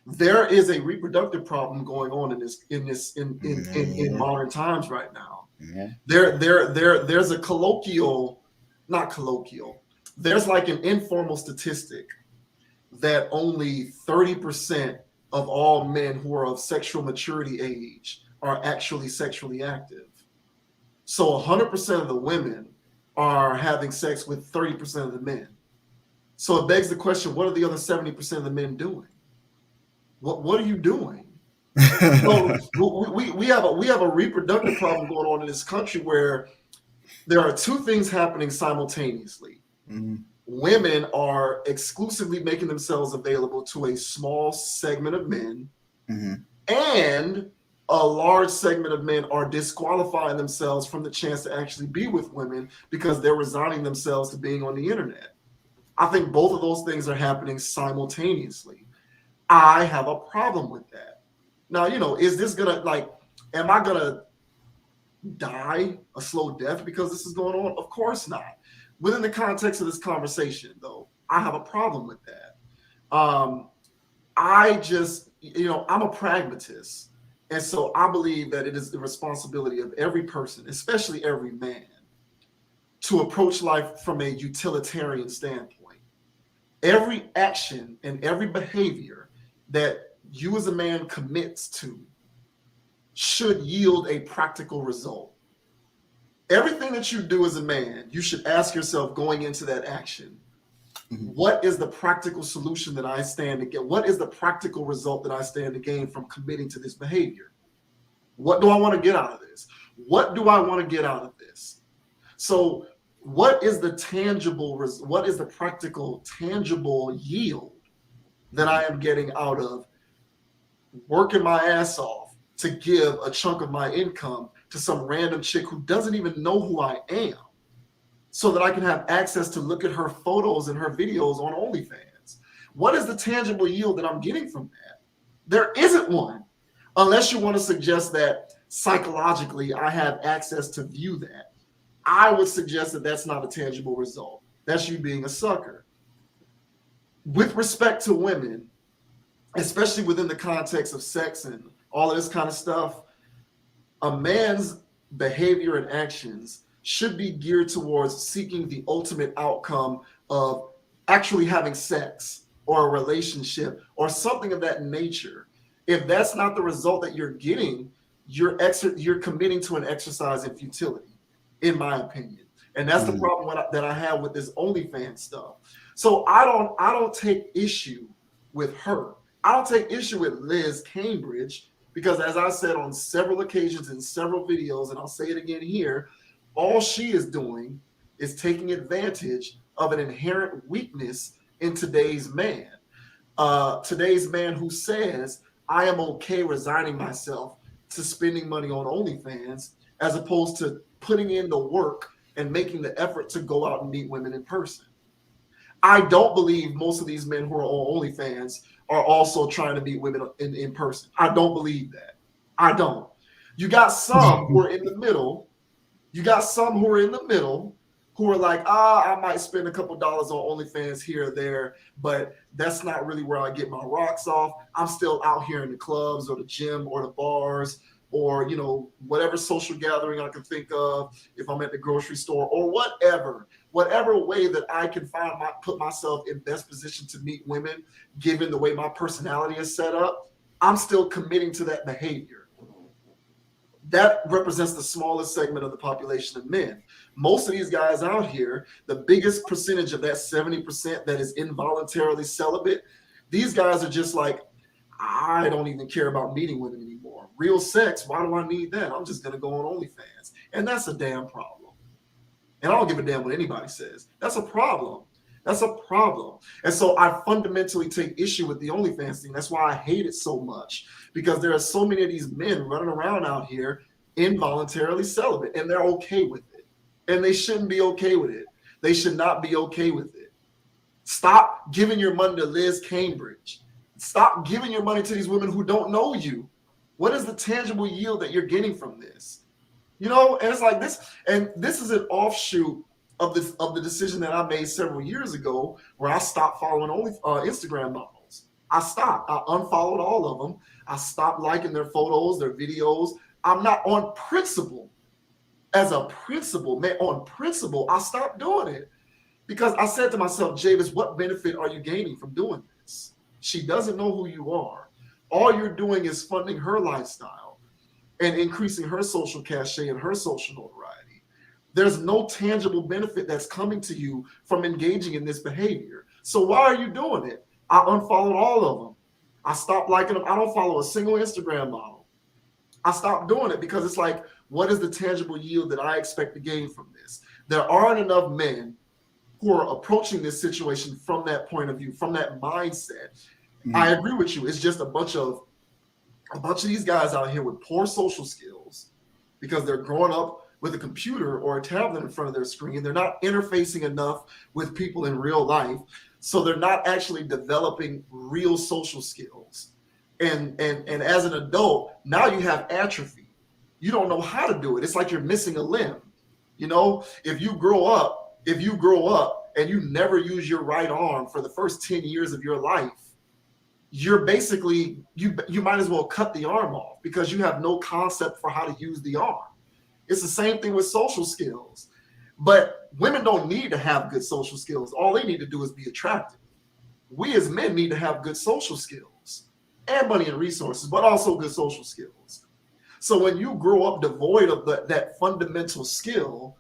There is a reproductive problem going on in modern times right now. Yeah. There's a there's like an informal statistic that only 30% of all men who are of sexual maturity age are actually sexually active. So 100% of the women are having sex with 30% of the men. So it begs the question, what are the other 70% of the men doing? What are you doing? So we have a reproductive problem going on in this country where there are two things happening simultaneously. Mm-hmm. Women are exclusively making themselves available to a small segment of men, mm-hmm. and a large segment of men are disqualifying themselves from the chance to actually be with women because they're resigning themselves to being on the internet. I think both of those things are happening simultaneously. I have a problem with that. Now, is this am I gonna die a slow death because this is going on? Of course not. Within the context of this conversation, though, I have a problem with that. I just, I'm a pragmatist. And so I believe that it is the responsibility of every person, especially every man, to approach life from a utilitarian standpoint. Every action and every behavior that you as a man commits to should yield a practical result. Everything that you do as a man, you should ask yourself going into that action, mm-hmm. What is the practical solution that I stand to get? What is the practical result that I stand to gain from committing to this behavior? What do I want to get out of this? What do I want to get out of this? So what is the practical, tangible yield that I am getting out of working my ass off to give a chunk of my income to some random chick who doesn't even know who I am so that I can have access to look at her photos and her videos on OnlyFans? What is the tangible yield that I'm getting from that? There isn't one, unless you want to suggest that psychologically I have access to view that. I would suggest that that's not a tangible result. That's you being a sucker. With respect to women, especially within the context of sex and all of this kind of stuff, a man's behavior and actions should be geared towards seeking the ultimate outcome of actually having sex or a relationship or something of that nature. If that's not the result that you're getting, you're committing to an exercise in futility, in my opinion. And that's the problem that I have with this OnlyFans stuff. So I don't take issue with her. I don't take issue with Liz Cambage because, as I said on several occasions in several videos, and I'll say it again here, all she is doing is taking advantage of an inherent weakness in today's man. Today's man who says, I am okay resigning myself to spending money on OnlyFans as opposed to putting in the work and making the effort to go out and meet women in person. I don't believe most of these men who are on OnlyFans are also trying to meet women in person. I don't believe that. I don't. You got some who are in the middle. You got some who are in the middle who are like, I might spend a couple dollars on OnlyFans here or there, but that's not really where I get my rocks off. I'm still out here in the clubs or the gym or the bars or, you know, whatever social gathering I can think of, if I'm at the grocery store or whatever way that I can put myself in best position to meet women, given the way my personality is set up, I'm still committing to that behavior. That represents the smallest segment of the population of men. Most of these guys out here, the biggest percentage of that 70% that is involuntarily celibate, these guys are just like, I don't even care about meeting women anymore. Real sex, why do I need that? I'm just going to go on OnlyFans. And that's a damn problem. And I don't give a damn what anybody says. That's a problem. That's a problem. And so I fundamentally take issue with the OnlyFans thing. That's why I hate it so much, because there are so many of these men running around out here involuntarily celibate, and they're okay with it. And they shouldn't be okay with it. They should not be okay with it. Stop giving your money to Liz Cambage. Stop giving your money to these women who don't know you. What is the tangible yield that you're getting from this? You know, and it's like this, and this is an offshoot of the decision that I made several years ago, where I stopped following Instagram models. I stopped. I unfollowed all of them. I stopped liking their photos, their videos. I'm not on principle. As a principle, man, on principle, I stopped doing it because I said to myself, Javis, what benefit are you gaining from doing this? She doesn't know who you are. All you're doing is funding her lifestyle and increasing her social cachet and her social notoriety. There's no tangible benefit that's coming to you from engaging in this behavior. So why are you doing it? I unfollowed all of them. I stopped liking them. I don't follow a single Instagram model. I stopped doing it because it's like, what is the tangible yield that I expect to gain from this? There aren't enough men who are approaching this situation from that point of view, from that mindset. Mm-hmm. I agree with you. It's just a bunch of these guys out here with poor social skills because they're growing up with a computer or a tablet in front of their screen. They're not interfacing enough with people in real life. So they're not actually developing real social skills. And as an adult, now you have atrophy. You don't know how to do it. It's like you're missing a limb. You know, if you grow up and you never use your right arm for the first 10 years of your life, you're basically, you might as well cut the arm off because you have no concept for how to use the arm. It's the same thing with social skills. But women don't need to have good social skills. All they need to do is be attractive. We as men need to have good social skills and money and resources, but also good social skills. So when you grow up devoid of that fundamental skill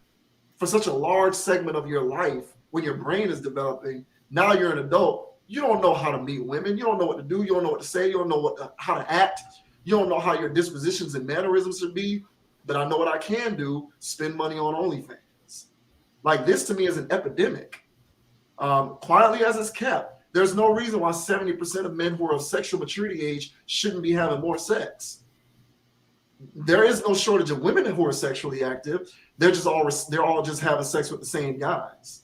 for such a large segment of your life, when your brain is developing, now you're an adult, you don't know how to meet women. You don't know what to do. You don't know what to say. You don't know how to act. You don't know how your dispositions and mannerisms should be. But I know what I can do, spend money on OnlyFans. Like, this to me is an epidemic. Quietly as it's kept, there's no reason why 70% of men who are of sexual maturity age shouldn't be having more sex. there is no shortage of women who are sexually active. They're all just having sex with the same guys.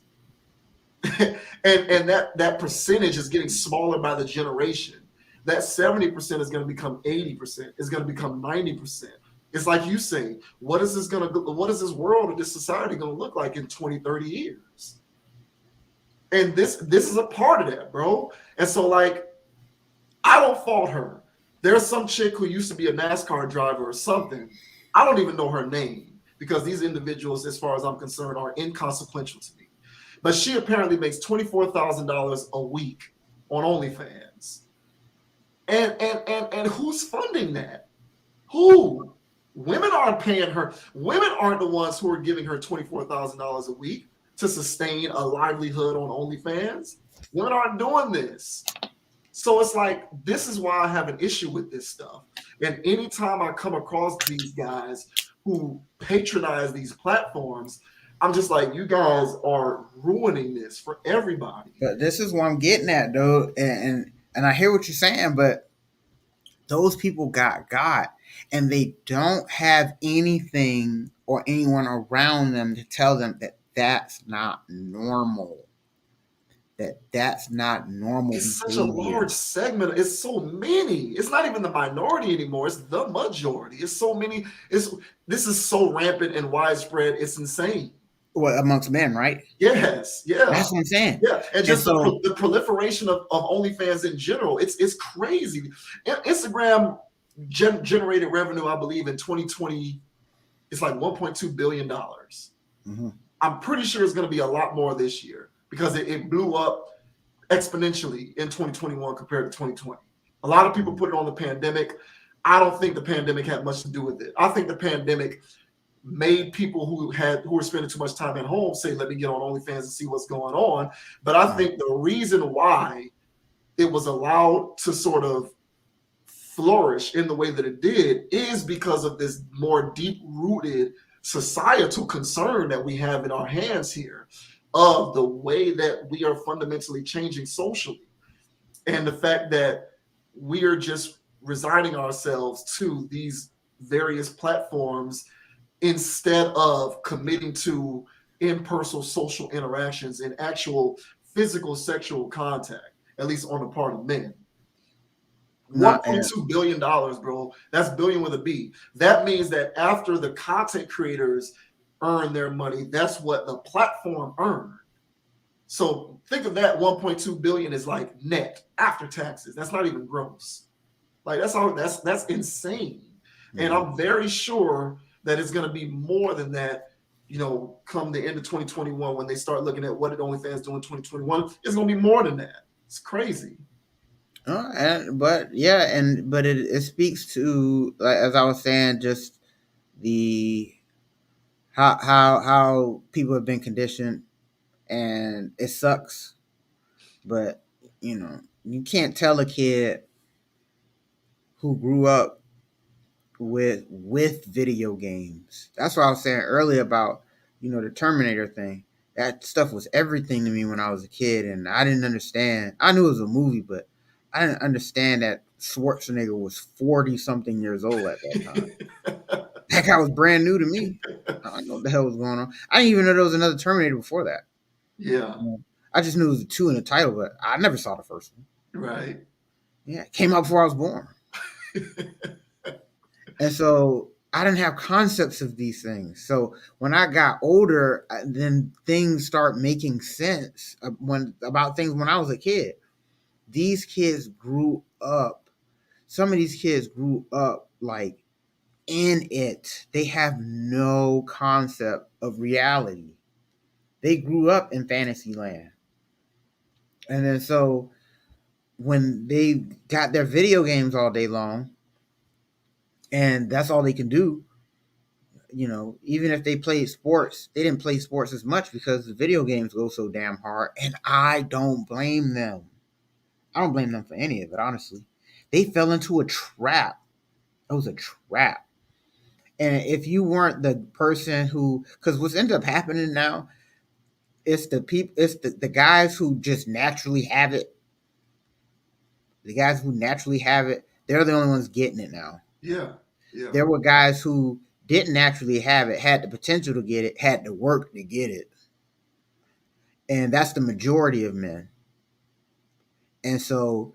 and that percentage is getting smaller by the generation. That 70% is going to become 80%, is going to become 90%. It's like you say, what is this world or this society going to look like in 20, 30 years? And this is a part of that, bro. And so, like, I don't fault her. There's some chick who used to be a NASCAR driver or something. I don't even know her name because these individuals, as far as I'm concerned, are inconsequential to me. But she apparently makes $24,000 a week on OnlyFans. And who's funding that? Who? Women aren't paying her. Women aren't the ones who are giving her $24,000 a week to sustain a livelihood on OnlyFans. Women aren't doing this. So it's like, this is why I have an issue with this stuff. And anytime I come across these guys who patronize these platforms, I'm just like, you guys are ruining this for everybody. But this is what I'm getting at, though. And I hear what you're saying, but those people got, and they don't have anything or anyone around them to tell them that that's not normal. That's not normal. It's such a large segment. It's so many. It's not even the minority anymore. It's the majority. It's so many. This is so rampant and widespread. It's insane. Well, amongst men, right? Yes. Yeah. That's what I'm saying. Yeah. And just the proliferation of OnlyFans in general. It's crazy. Instagram generated revenue, I believe, in 2020. It's like $1.2 billion. Mm-hmm. I'm pretty sure it's going to be a lot more this year, because it blew up exponentially in 2021 compared to 2020. A lot of people put it on the pandemic. I don't think the pandemic had much to do with it. I think the pandemic made people who were spending too much time at home say, let me get on OnlyFans and see what's going on. But I think the reason why it was allowed to sort of flourish in the way that it did is because of this more deep-rooted societal concern that we have in our hands here, of the way that we are fundamentally changing socially, and the fact that we are just resigning ourselves to these various platforms instead of committing to in-person social interactions and actual physical sexual contact, at least on the part of men. $1.2 billion, bro. That's billion with a B. That means that after the content creators earn their money, that's what the platform earned. So think of that. 1.2 billion is like net after taxes. That's not even gross. Like that's insane. Mm-hmm. And I'm very sure that it's going to be more than that, come the end of 2021, when they start looking at what did OnlyFans do in 2021, it's going to be more than that. It's crazy. But it speaks to, like, as I was saying, just the how people have been conditioned, and it sucks. But you can't tell a kid who grew up with video games. That's what I was saying earlier about the Terminator thing. That stuff was everything to me when I was a kid, and I didn't understand. I knew it was a movie, but I didn't understand that Schwarzenegger was 40-something years old at that time. That guy was brand new to me. I don't know what the hell was going on. I didn't even know there was another Terminator before that. Yeah. I just knew it was a 2 in the title, but I never saw the first one. Right. Yeah, it came out before I was born. And so I didn't have concepts of these things. So when I got older, then things start making sense about things when I was a kid. These kids grew up. Some of these kids grew up like in it. They have no concept of reality. They grew up in fantasy land. And then so when they got their video games all day long, and that's all they can do, even if they played sports, they didn't play sports as much because the video games go so damn hard. And I don't blame them. I don't blame them for any of it, honestly. They fell into a trap. It was a trap. And if you weren't the person who, because what's ended up happening now, it's the guys who just naturally have it. The guys who naturally have it, they're the only ones getting it now. Yeah. Yeah. There were guys who didn't actually have it, had the potential to get it, had to work to get it. And that's the majority of men. And so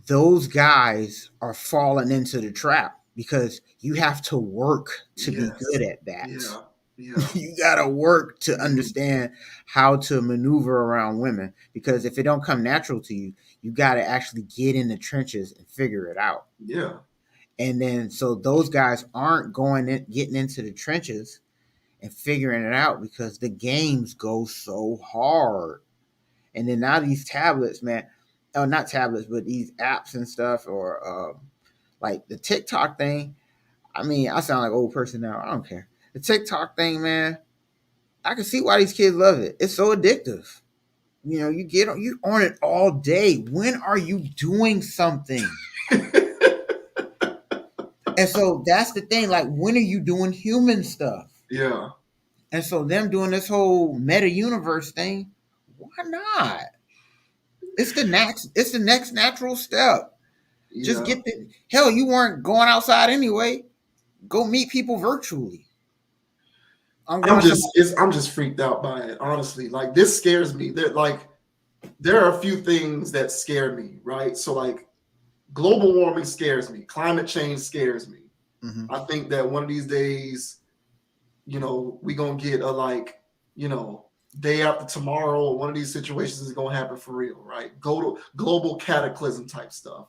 those guys are falling into the trap because you have to work to be good at that. Yeah. Yeah. You gotta work to Mhm. understand how to maneuver around women, because if it don't come natural to you, you gotta actually get in the trenches and figure it out. Yeah. And then so those guys aren't getting into the trenches and figuring it out because the games go so hard. And then now these tablets, man, oh, not tablets, but these apps and stuff, or like the TikTok thing. I mean, I sound like an old person now. I don't care. The TikTok thing, man, I can see why these kids love it. It's so addictive. You know, you on it all day. When are you doing something? And so that's the thing. Like, when are you doing human stuff? Yeah. And so them doing this whole meta universe thing, why not? It's the next natural step. Yeah. Just get the hell. You weren't going outside anyway. Go meet people virtually. I'm just freaked out by it, honestly. Like, this scares me. There are a few things that scare me, right? So, like, global warming scares me. Climate change scares me. Mm-hmm. I think that one of these days, you know, we gonna get a, like, you know, day after tomorrow, one of these situations is gonna happen for real, right? Go to global cataclysm type stuff.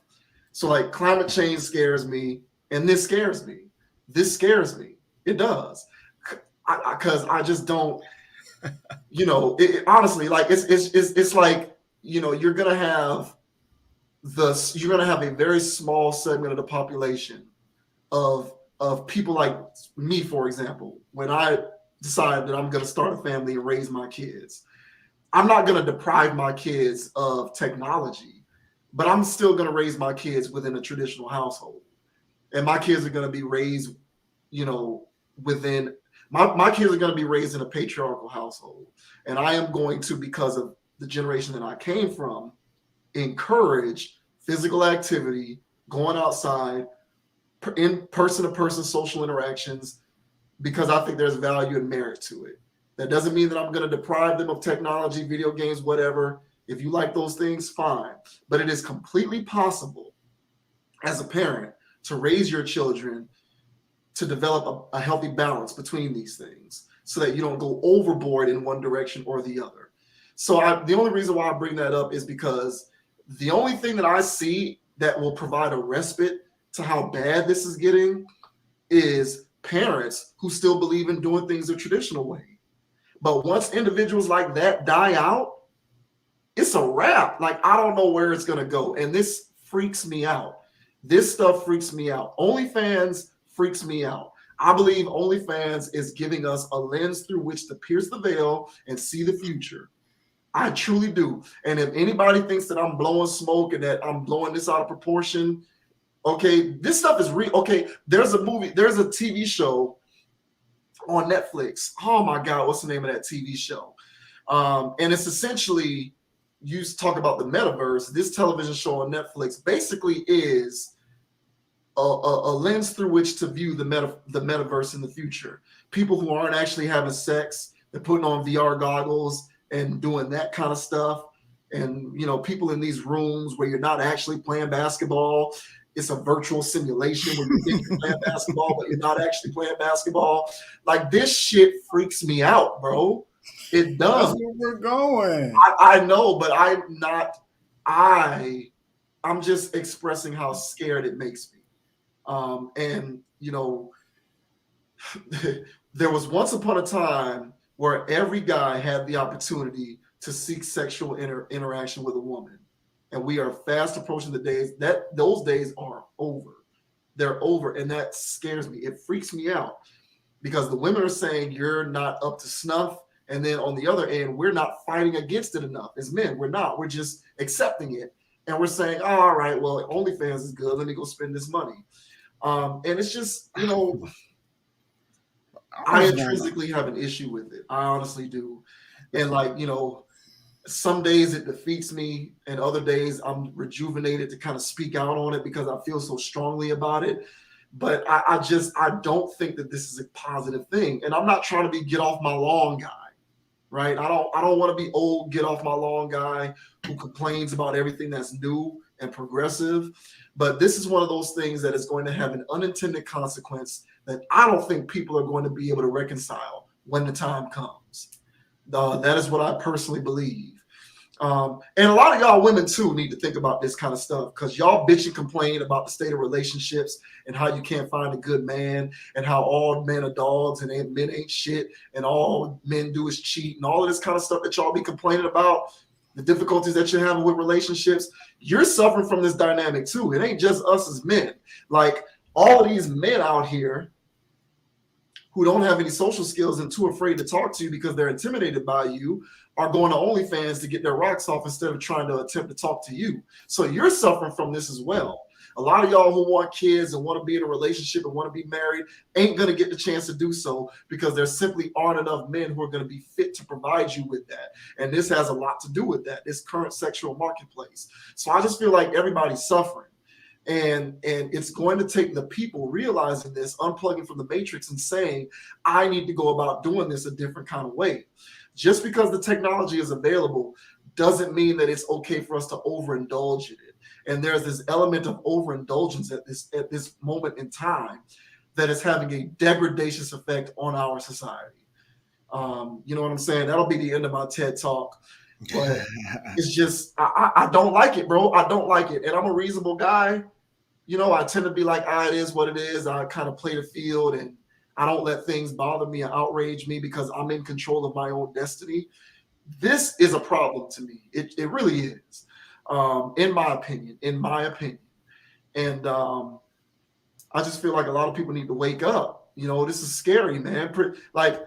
So, like, climate change scares me, and this scares me. This scares me. It does. Because I just don't, you know, honestly, like, it's like, you know, you're gonna have a very small segment of the population of people like me, for example. When I decide that I'm gonna start a family and raise my kids, I'm not gonna deprive my kids of technology, but I'm still gonna raise my kids within a traditional household, and my kids are gonna be raised, you know, within. My kids are going to be raised in a patriarchal household, and I am going to, because of the generation that I came from, encourage physical activity, going outside, in person-to-person social interactions, because I think there's value and merit to it. That doesn't mean that I'm going to deprive them of technology, video games, whatever. If you like those things, fine. But it is completely possible as a parent to raise your children to develop a healthy balance between these things so that you don't go overboard in one direction or the other. So the only reason why I bring that up is because the only thing that I see that will provide a respite to how bad this is getting is parents who still believe in doing things the traditional way. But once individuals like that die out, it's a wrap. Like, I don't know where it's going to go. And this freaks me out. This stuff freaks me out. OnlyFans freaks me out. I believe OnlyFans is giving us a lens through which to pierce the veil and see the future. I truly do. And if anybody thinks that I'm blowing smoke and that I'm blowing this out of proportion, okay, this stuff is real. Okay, there's a TV show on Netflix. Oh my God, what's the name of that TV show? And it's essentially, you talk about the metaverse. This television show on Netflix basically is a lens through which to view the metaverse in the future. People who aren't actually having sex, they're putting on VR goggles and doing that kind of stuff. And, you know, people in these rooms where you're not actually playing basketball. It's a virtual simulation where you think you're playing basketball, but you're not actually playing basketball. Like, this shit freaks me out, bro. It does. That's where we're going. I know, but I'm just expressing how scared it makes me. And, you know, there was once upon a time where every guy had the opportunity to seek sexual interaction with a woman. And we are fast approaching the days that those days are over. They're over. And that scares me. It freaks me out because the women are saying you're not up to snuff. And then on the other end, we're not fighting against it enough. As men, we're not. We're just accepting it. And we're saying, oh, all right, well, OnlyFans is good. Let me go spend this money. And it's just, you know, I intrinsically have an issue with it. I honestly do. And, like, you know, some days it defeats me and other days I'm rejuvenated to kind of speak out on it because I feel so strongly about it. But I don't think that this is a positive thing. And I'm not trying to be get off my lawn guy, right? I don't want to be old, get off my lawn guy who complains about everything that's new and progressive. But this is one of those things that is going to have an unintended consequence that I don't think people are going to be able to reconcile when the time comes. That is what I personally believe. And a lot of y'all women too need to think about this kind of stuff, because y'all bitch and complain about the state of relationships and how you can't find a good man and how all men are dogs and men ain't shit and all men do is cheat and all of this kind of stuff that y'all be complaining about, the difficulties that you're having with relationships. You're suffering from this dynamic too. It ain't just us as men. Like, all of these men out here who don't have any social skills and too afraid to talk to you because they're intimidated by you are going to OnlyFans to get their rocks off instead of trying to attempt to talk to you. So you're suffering from this as well. A lot of y'all who want kids and want to be in a relationship and want to be married ain't going to get the chance to do so because there simply aren't enough men who are going to be fit to provide you with that. And this has a lot to do with that, this current sexual marketplace. So I just feel like everybody's suffering. And it's going to take the people realizing this, unplugging from the matrix and saying, I need to go about doing this a different kind of way. Just because the technology is available doesn't mean that it's okay for us to overindulge in it. And there's this element of overindulgence at this moment in time that is having a degradatious effect on our society. You know what I'm saying? That'll be the end of my TED talk. But it's just, I don't like it, bro. I don't like it. And I'm a reasonable guy. You know, I tend to be like, it is what it is. I kind of play the field and I don't let things bother me and outrage me because I'm in control of my own destiny. This is a problem to me. It really is, in my opinion. And I just feel like a lot of people need to wake up. You know, this is scary, man. Like,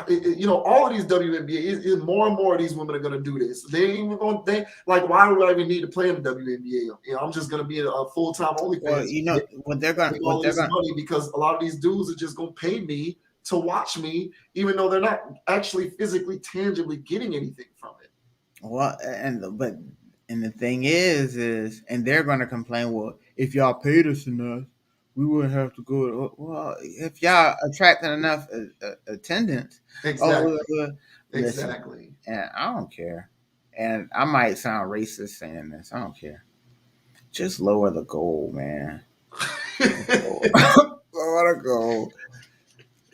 you know, all of these WNBA, more and more of these women are going to do this. They ain't even going to think, like, why do I even need to play in the WNBA? You know, I'm just going to be a full-time OnlyFans. Well, you know, what they're going to money, because a lot of these dudes are just going to pay me to watch me, even though they're not actually physically, tangibly getting anything from it. Well, and the thing is, and they're going to complain, well, if y'all paid us enough, we wouldn't have to go. Well, if y'all attracting enough attendance, exactly. Listen, and I don't care. And I might sound racist saying this. I don't care. Just lower the goal, man. Lower the goal.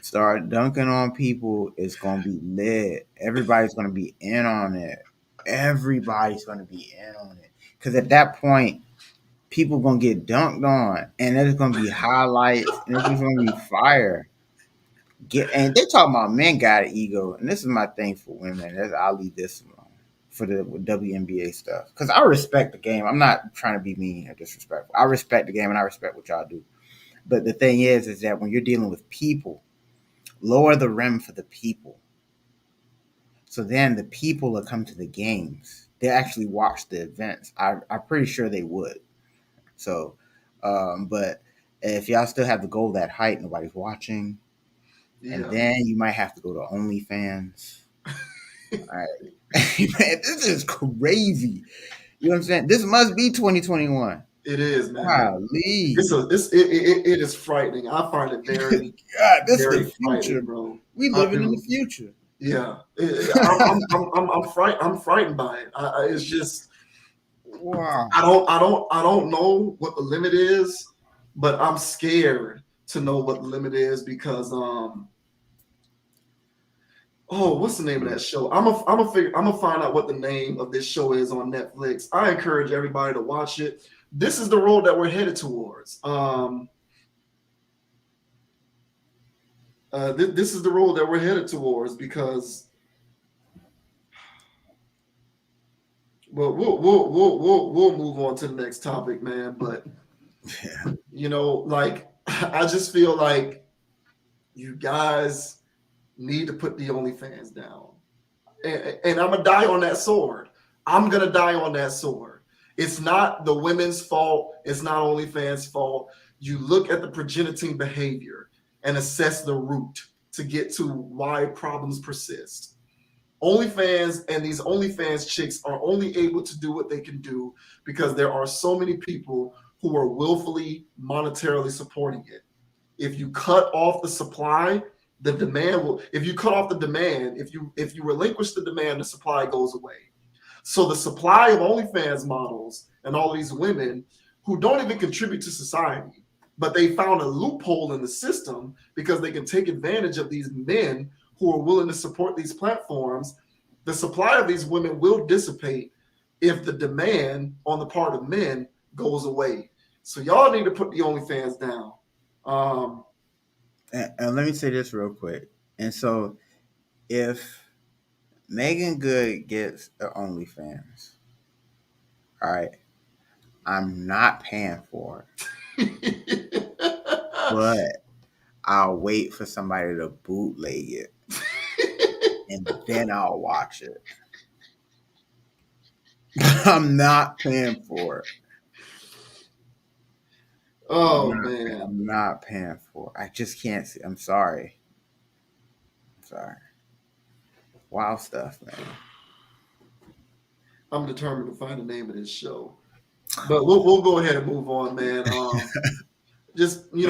Start dunking on people. It's gonna be lit. Everybody's gonna be in on it. Everybody's gonna be in on it. Because at that point, people gonna get dunked on, and there's gonna be highlights, and it's gonna be fire. And they talking about men got an ego, and this is my thing for women. I'll leave this alone for the WNBA stuff, because I respect the game. I'm not trying to be mean or disrespectful. I respect the game, and I respect what y'all do. But the thing is that when you're dealing with people, lower the rim for the people. So then the people will come to the games. They actually watch the events. I'm pretty sure they would. So, but if y'all still have the goal that height, nobody's watching, and then you might have to go to OnlyFans. All right, man, this is crazy. You know what I'm saying? This must be 2021. It is, man. Wow, it is frightening. I find it very, this is the future, bro. We living in the future. Yeah, I'm frightened by it. It's just. Wow. I don't know what the limit is, but I'm scared to know what the limit is because what's the name of that show? I'm gonna find out what the name of this show is on Netflix. I encourage everybody to watch it. This is the road that we're headed towards. This is the road that we're headed towards because. Well, we'll move on to the next topic, man. But you know, like I just feel like you guys need to put the OnlyFans down, and I'm gonna die on that sword. I'm gonna die on that sword. It's not the women's fault. It's not OnlyFans' fault. You look at the progeniting behavior and assess the root to get to why problems persist. OnlyFans and these OnlyFans chicks are only able to do what they can do because there are so many people who are willfully monetarily supporting it. If you cut off the supply, the demand will. If you cut off the demand, if you relinquish the demand, the supply goes away. So the supply of OnlyFans models and all these women who don't even contribute to society, but they found a loophole in the system because they can take advantage of these men who are willing to support these platforms. The supply of these women will dissipate if the demand on the part of men goes away. So y'all need to put the OnlyFans down. And let me say this real quick. And so if Megan Good gets the OnlyFans, all right, I'm not paying for it. But I'll wait for somebody to bootleg it. And then I'll watch it. I'm not paying for it. Man. I'm not paying for it. I just can't see. I'm sorry. Wild stuff, man. I'm determined to find the name of this show. But we'll go ahead and move on, man. Just, we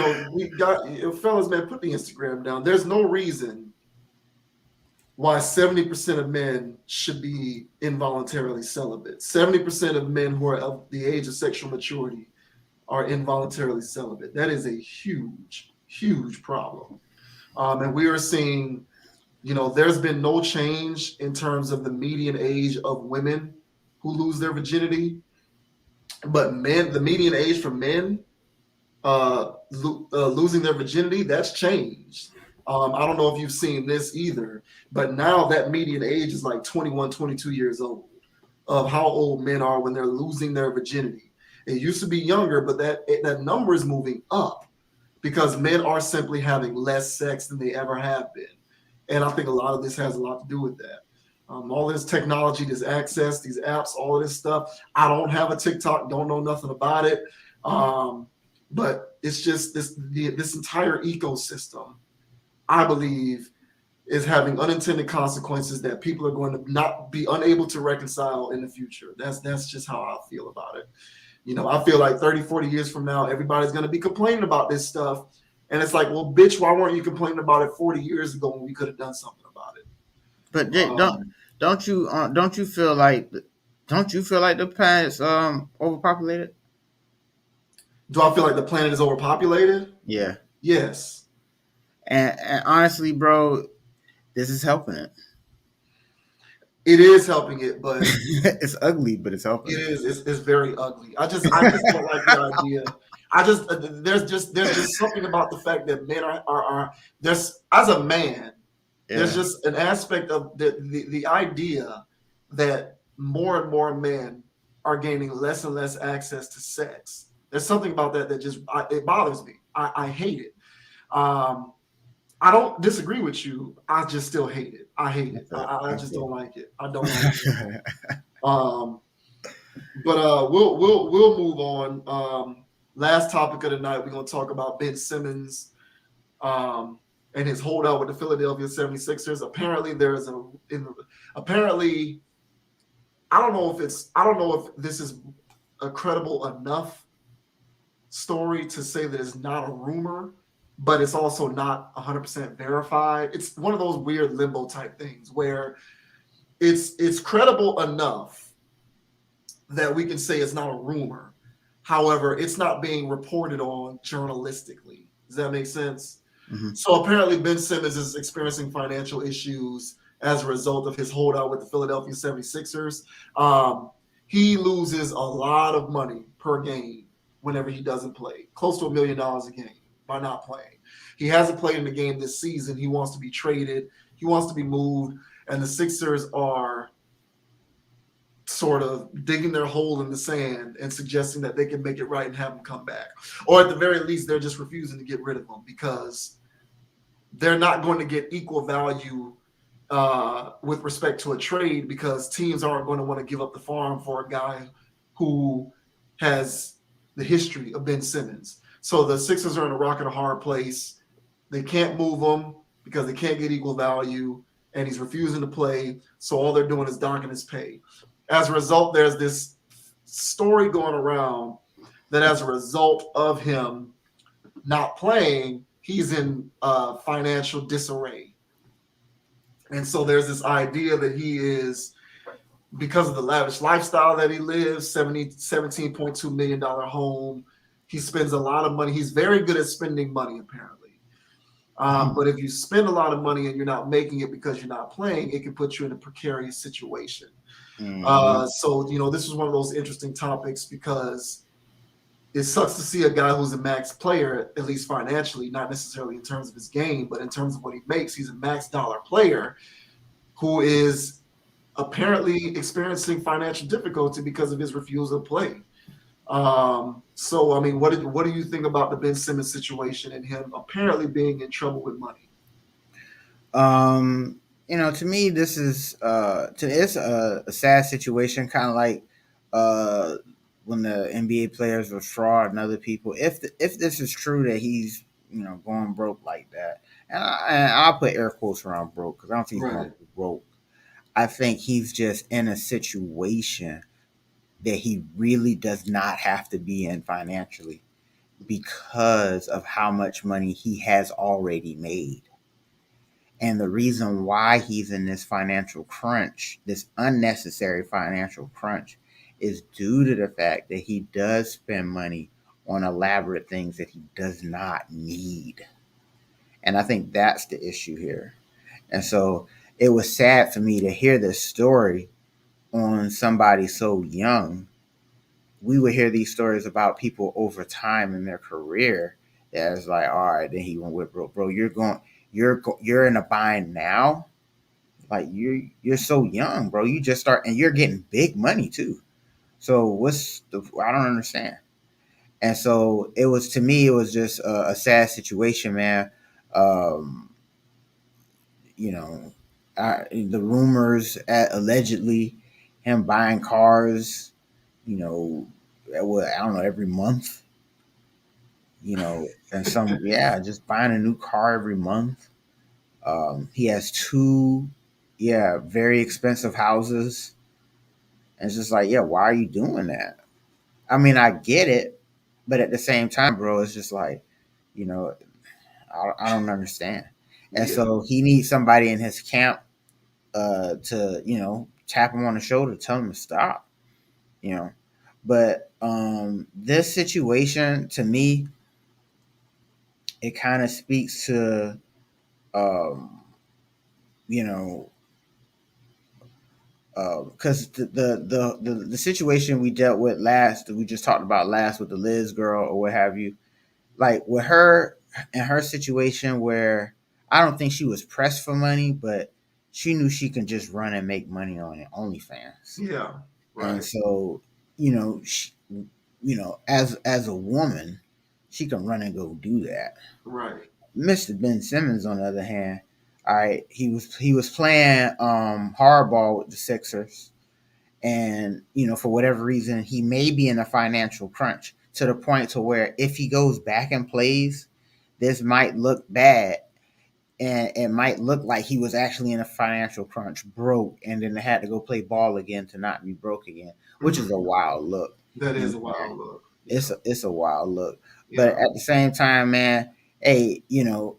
got, fellas, man, put the Instagram down. There's no reason why 70% of men should be involuntarily celibate. 70% of men who are of the age of sexual maturity are involuntarily celibate. That is a huge, huge problem. And we are seeing, there's been no change in terms of the median age of women who lose their virginity. But men, the median age for men losing their virginity, that's changed. I don't know if you've seen this either, but now that median age is like 21, 22 years old of how old men are when they're losing their virginity. It used to be younger, but that number is moving up because men are simply having less sex than they ever have been. And I think a lot of this has a lot to do with that. All this technology, this access, these apps, all of this stuff. I don't have a TikTok, don't know nothing about it. But it's just this entire ecosystem, I believe, is having unintended consequences that people are going to not be unable to reconcile in the future. That's just how I feel about it. I feel like 30, 40 years from now, everybody's going to be complaining about this stuff. And it's like, well, bitch, why weren't you complaining about it 40 years ago when we could have done something about it? But don't you feel like the planet's overpopulated? Do I feel like the planet is overpopulated? Yeah. Yes. And honestly, bro, this is helping it. It is helping it, but it's ugly, but it's helping. It is. It's very ugly. I just don't like the idea. There's just something about the fact that men are there's, as a man, there's just an aspect of the idea that more and more men are gaining less and less access to sex. There's something about that just it bothers me. I hate it. I don't disagree with you. I just still hate it. I hate it. I just don't like it. I don't like it. But we'll move on. Last topic of the night, we're gonna talk about Ben Simmons and his holdout with the Philadelphia 76ers. Apparently, I don't know if this is a credible enough story to say that it's not a rumor, but it's also not 100% verified. It's one of those weird limbo type things where it's credible enough that we can say it's not a rumor. However, it's not being reported on journalistically. Does that make sense? Mm-hmm. So apparently Ben Simmons is experiencing financial issues as a result of his holdout with the Philadelphia 76ers. He loses a lot of money per game whenever he doesn't play, close to $1 million a game by not playing. He hasn't played in the game this season. He wants to be traded. He wants to be moved. And the Sixers are sort of digging their hole in the sand and suggesting that they can make it right and have him come back. Or at the very least, they're just refusing to get rid of him because they're not going to get equal value with respect to a trade because teams aren't going to want to give up the farm for a guy who has the history of Ben Simmons. So the Sixers are in a rock and a hard place. They can't move him because they can't get equal value, and he's refusing to play. So all they're doing is docking his pay. As a result, there's this story going around that as a result of him not playing, he's in financial disarray. And so there's this idea that he is, because of the lavish lifestyle that he lives, $17.2 million home. He spends a lot of money. He's very good at spending money, apparently. But if you spend a lot of money and you're not making it because you're not playing, it can put you in a precarious situation. So, this is one of those interesting topics because it sucks to see a guy who's a max player, at least financially, not necessarily in terms of his game, but in terms of what he makes. He's a max dollar player who is apparently experiencing financial difficulty because of his refusal to play. So, I mean, what do you think about the Ben Simmons situation and him apparently being in trouble with money? To me, this is it's a sad situation, kind of like when the NBA players were fraud and other people. If this is true that he's going broke like that, and I'll put air quotes around broke because I don't think he's going broke. I think he's just in a situation that he really does not have to be in financially because of how much money he has already made. And the reason why he's in this financial crunch, this unnecessary financial crunch, is due to the fact that he does spend money on elaborate things that he does not need. And I think that's the issue here. And so it was sad for me to hear this story on somebody so young. We would hear these stories about people over time in their career that is like, all right, then he went with bro, you're in a bind now. Like you're so young, bro. You just start and you're getting big money too. So I don't understand. And so it was, to me, it was just a sad situation, man. The rumors allegedly him buying cars, I don't know, every month, and just buying a new car every month. He has two, very expensive houses. And it's just like, why are you doing that? I mean, I get it, but at the same time, bro, it's just like, I don't understand. And so he needs somebody in his camp to tap him on the shoulder, tell him to stop. But this situation, to me, it kind of speaks to because the situation we dealt with last, we just talked about last with the Liz girl or what have you, like with her and her situation where I don't think she was pressed for money, but she knew she can just run and make money on it, OnlyFans. Yeah, right. And so, she, as a woman, she can run and go do that. Right. Mr. Ben Simmons, on the other hand, all right, he was playing hardball with the Sixers, and for whatever reason, he may be in a financial crunch to the point to where if he goes back and plays, this might look bad, and it might look like he was actually in a financial crunch, broke, and then had to go play ball again to not be broke again, which is a wild look. That is a wild look. It's a wild look. But at the same time, man, hey,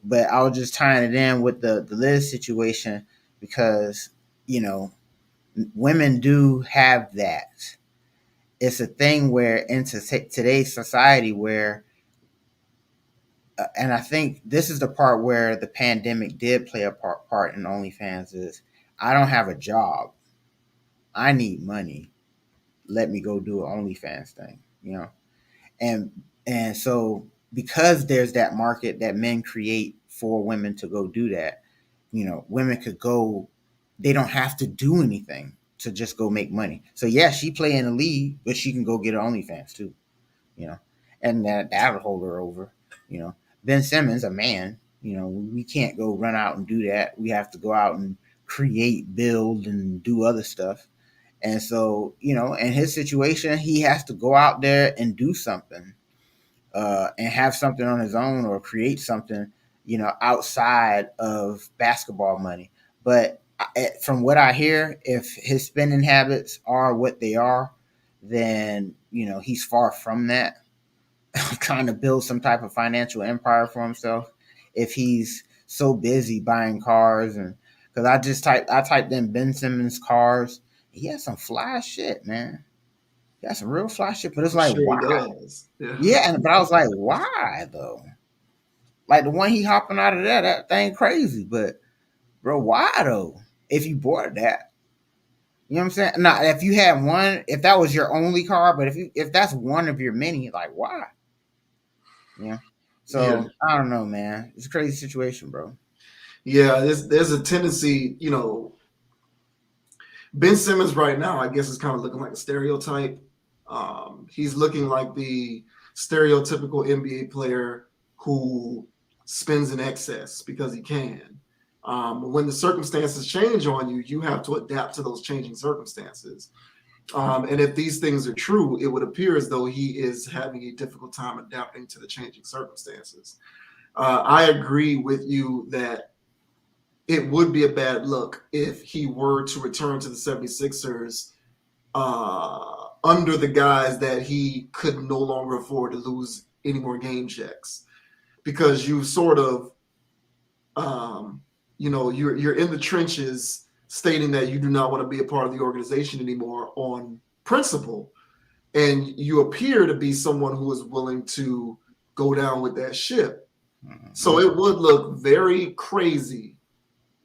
but I was just tying it in with the Liz situation because, women do have that. It's a thing where in today's society where, and I think this is the part where the pandemic did play a part in OnlyFans is, I don't have a job. I need money. Let me go do an OnlyFans thing, And so because there's that market that men create for women to go do that, women could go, they don't have to do anything to just go make money. So she play in a league, but she can go get her OnlyFans too, and that'll hold her over, Ben Simmons, a man, we can't go run out and do that. We have to go out and create, build, and do other stuff. And so, in his situation, he has to go out there and do something. And have something on his own or create something, outside of basketball money. But from what I hear, if his spending habits are what they are, then, he's far from that. Trying to build some type of financial empire for himself. if he's so busy buying cars. And because I typed in Ben Simmons cars. He has some fly shit, man. He has some real fly shit, but it's I'm like, sure why? he does. Yeah, but I was like, why though? Like the one he hopping out of that thing crazy, but bro, why though? If you bought that, you know what I'm saying? Now, if you had one, if that was your only car, but if that's one of your many, like why? Yeah. Yeah. So I don't know, man. It's a crazy situation, bro. Yeah, there's a tendency, Ben Simmons right now, I guess, is kind of looking like a stereotype. He's looking like the stereotypical NBA player who spends in excess because he can. When the circumstances change on you, you have to adapt to those changing circumstances. And if these things are true, it would appear as though he is having a difficult time adapting to the changing circumstances. I agree with you that it would be a bad look if he were to return to the 76ers under the guise that he could no longer afford to lose any more game checks, because you sort of, you're in the trenches stating that you do not want to be a part of the organization anymore on principle, and you appear to be someone who is willing to go down with that ship. Mm-hmm. So it would look very crazy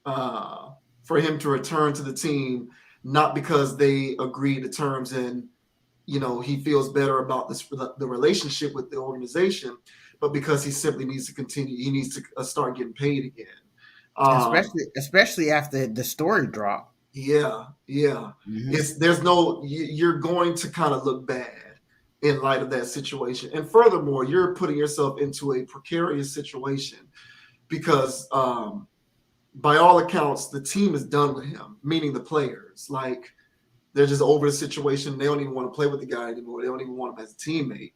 for him to return to the team, not because they agreed to terms and he feels better about the relationship with the organization, but because he simply needs to continue. He needs to start getting paid again, especially after the story drop. Yeah. Mm-hmm. You're going to kind of look bad in light of that situation, and furthermore, you're putting yourself into a precarious situation because by all accounts, the team is done with him, meaning the players. Like, they're just over the situation. They don't even want to play with the guy anymore. They don't even want him as a teammate.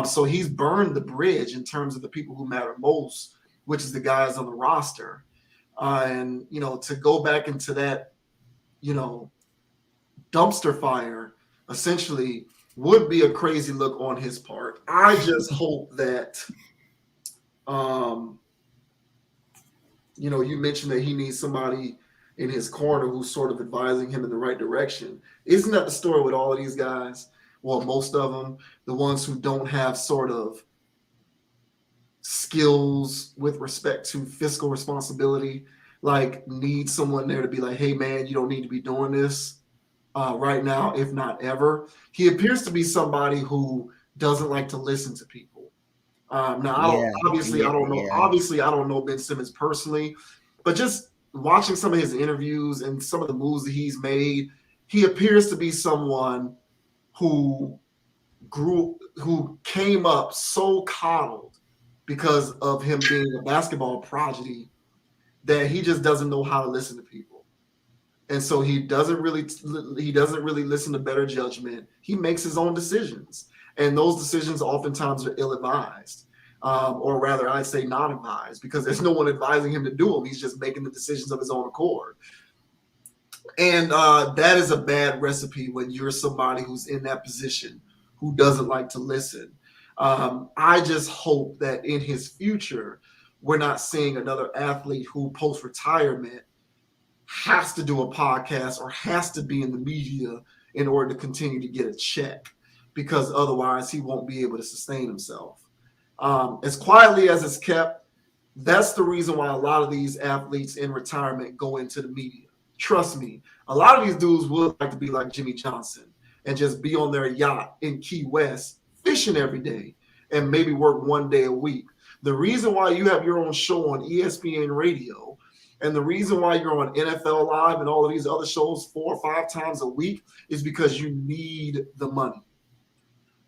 So he's burned the bridge in terms of the people who matter most, which is the guys on the roster. And, to go back into that, dumpster fire, essentially, would be a crazy look on his part. I just hope that, you mentioned that he needs somebody in his corner who's sort of advising him in the right direction. Isn't that the story with all of these guys? Well, most of them, the ones who don't have sort of skills with respect to fiscal responsibility, like, need someone there to be like, hey, man, you don't need to be doing this right now, if not ever. He appears to be somebody who doesn't like to listen to people. Now, I don't know Ben Simmons personally, but just watching some of his interviews and some of the moves that he's made, he appears to be someone who came up so coddled because of him being a basketball prodigy that he just doesn't know how to listen to people. And so he doesn't really listen to better judgment. He makes his own decisions. And those decisions oftentimes are ill-advised. Or rather, I'd say not advised, because there's no one advising him to do them. He's just making the decisions of his own accord. And that is a bad recipe when you're somebody who's in that position who doesn't like to listen. I just hope that in his future, we're not seeing another athlete who post-retirement has to do a podcast or has to be in the media in order to continue to get a check, because otherwise he won't be able to sustain himself. As quietly as it's kept, that's the reason why a lot of these athletes in retirement go into the media. Trust me, a lot of these dudes would like to be like Jimmy Johnson and just be on their yacht in Key West fishing every day and maybe work one day a week. The reason why you have your own show on ESPN radio and the reason why you're on NFL Live and all of these other shows 4 or 5 times a week is because you need the money.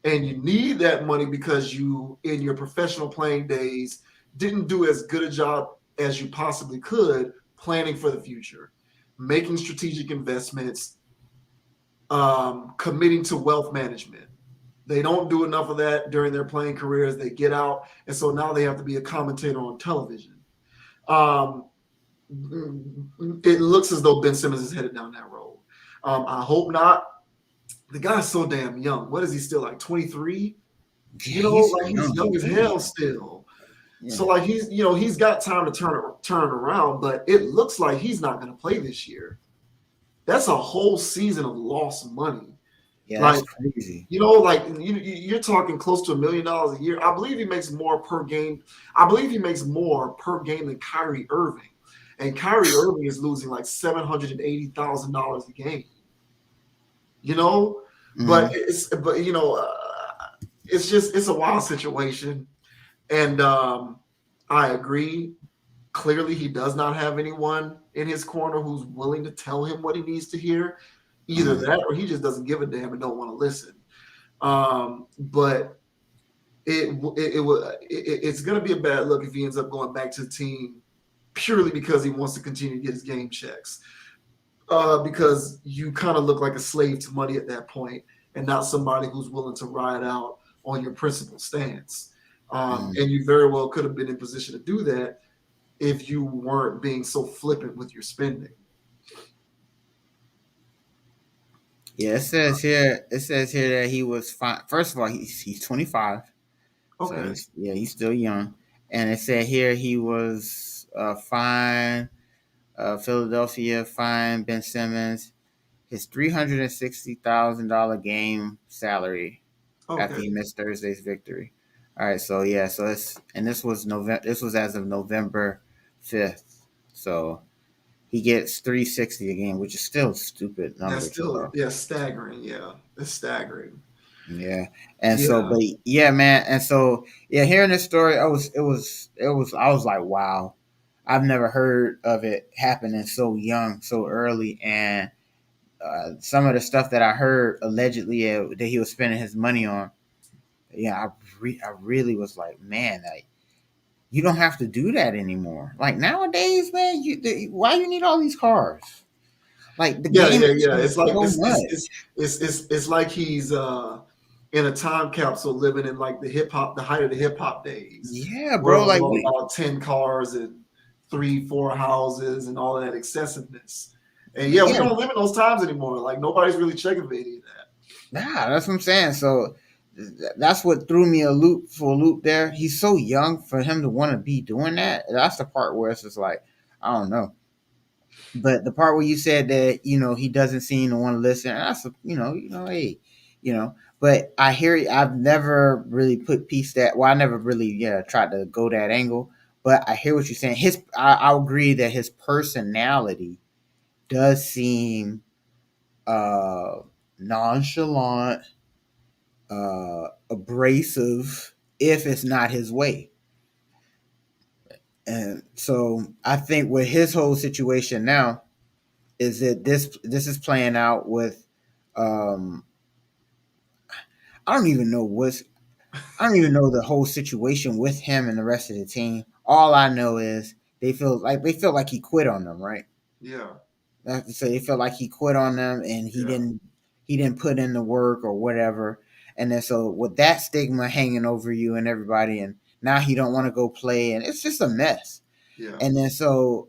And you need that money because you, in your professional playing days, didn't do as good a job as you possibly could planning for the future, making strategic investments, committing to wealth management. They don't do enough of that during their playing careers. They get out, and so now they have to be a commentator on television. It looks as though Ben Simmons is headed down that road. I hope not. The guy's so damn young. What is he still, like 23? He's young as hell still. Yeah. So like he's got time to turn around, but it looks like he's not going to play this year. That's a whole season of lost money. Yeah, Like that's crazy. like you're talking close to $1 million a year. I believe he makes more per game. I believe he makes more per game than Kyrie Irving, and Kyrie Irving is losing like $780,000 a game. But it's it's a wild situation, and I agree. Clearly, he does not have anyone in his corner who's willing to tell him what he needs to hear. Either that, or he just doesn't give a damn and don't want to listen. But it's going to be a bad look if he ends up going back to the team purely because he wants to continue to get his game checks. Because you kind of look like a slave to money at that point, and not somebody who's willing to ride out on your principled stance. And you very well could have been in position to do that if you weren't being so flippant with your spending. Yeah, it says here that he was fine. First of all, he's 25. Okay. So he's still young. And it said here he was fined. Philadelphia fined Ben Simmons his $360,000 game salary after he missed Thursday's victory. All right, so this was November. This was as of November 5th. So he gets $360 a game, which is still a stupid number. That's still staggering. Yeah, it's staggering. Yeah, and so, but yeah, man, and so hearing this story, I was like, wow, I've never heard of it happening so young, so early, and some of the stuff that I heard allegedly that he was spending his money on, I really was like, man, like, you don't have to do that anymore. Like nowadays, man, why you need all these cars? Like the game, It's like it's like he's in a time capsule living in like the height of the hip hop days. Yeah, bro. Like about 10 cars and 3-4 houses and all that excessiveness. And we don't live in those times anymore. Like nobody's really checking for any of that. Nah, that's what I'm saying. So that's what threw me a loop there. He's so young for him to want to be doing that. That's the part where it's just like, I don't know. But the part where you said that, he doesn't seem to want to listen, that's, hey, but I hear you. I've never really put piece that, well, I never really, tried to go that angle, but I hear what you're saying. I agree that his personality does seem nonchalant, abrasive, if it's not his way. And so I think with his whole situation now is that this is playing out with I don't even know the whole situation with him and the rest of the team. All I know is they feel like he quit on them, right? Yeah. So they feel like he quit on them and he didn't put in the work or whatever. And then so with that stigma hanging over you and everybody, and now he don't want to go play, and it's just a mess. Yeah. And then so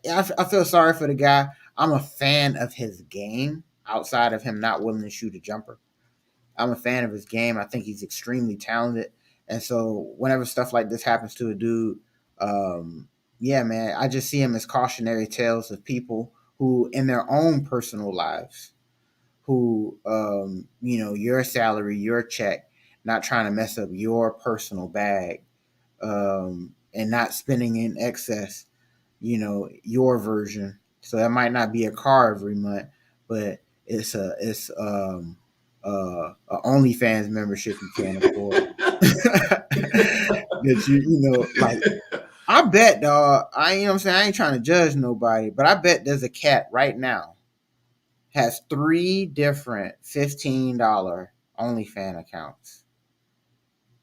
I feel sorry for the guy. I'm a fan of his game outside of him not willing to shoot a jumper. I'm a fan of his game. I think he's extremely talented. And so whenever stuff like this happens to a dude, man, I just see him as cautionary tales of people who in their own personal lives, who, your salary, your check, not trying to mess up your personal bag, and not spending in excess, your version. So that might not be a car every month, but it's a Onlyfans membership you can't afford. That like I bet, dog. I ain't trying to judge nobody, but I bet there's a cat right now has 3 different $15 OnlyFans accounts,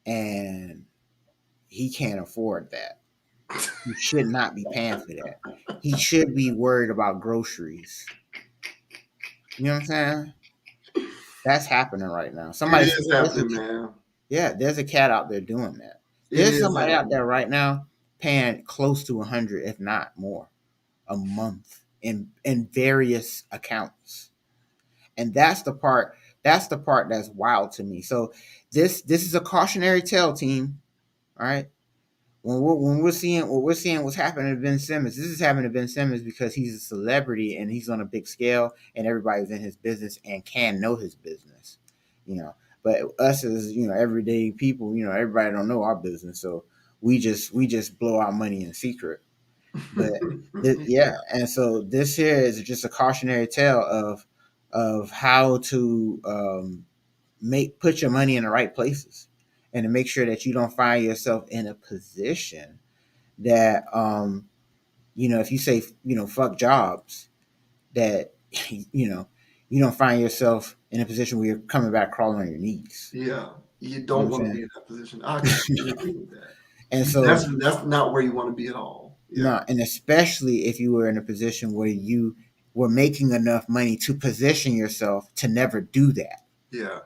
and he can't afford that. He should not be paying for that. He should be worried about groceries. You know what I'm saying? That's happening right now. It is happening, man. Yeah, there's a cat out there doing that. There's somebody out there right now paying close to 100, if not more, a month in various accounts. And that's the part that's wild to me. So this is a cautionary tale, team. All right. when we're seeing what's happening to Ben Simmons, this is happening to Ben Simmons because he's a celebrity and he's on a big scale and everybody's in his business and can know his business, you know. But us as everyday people, everybody don't know our business, so we just blow our money in secret. But Yeah. and so this here is just a cautionary tale of how to put your money in the right places and to make sure that you don't find yourself in a position that if you say fuck jobs, that you don't find yourself in a position where you're coming back crawling on your knees. Yeah, you You know don't what I'm want to be saying? in that position. I completely agree with that. And That's so that's not where you want to be at all. Yeah, no, and especially if you were in a position where you were making enough money to position yourself to never do that. yeah,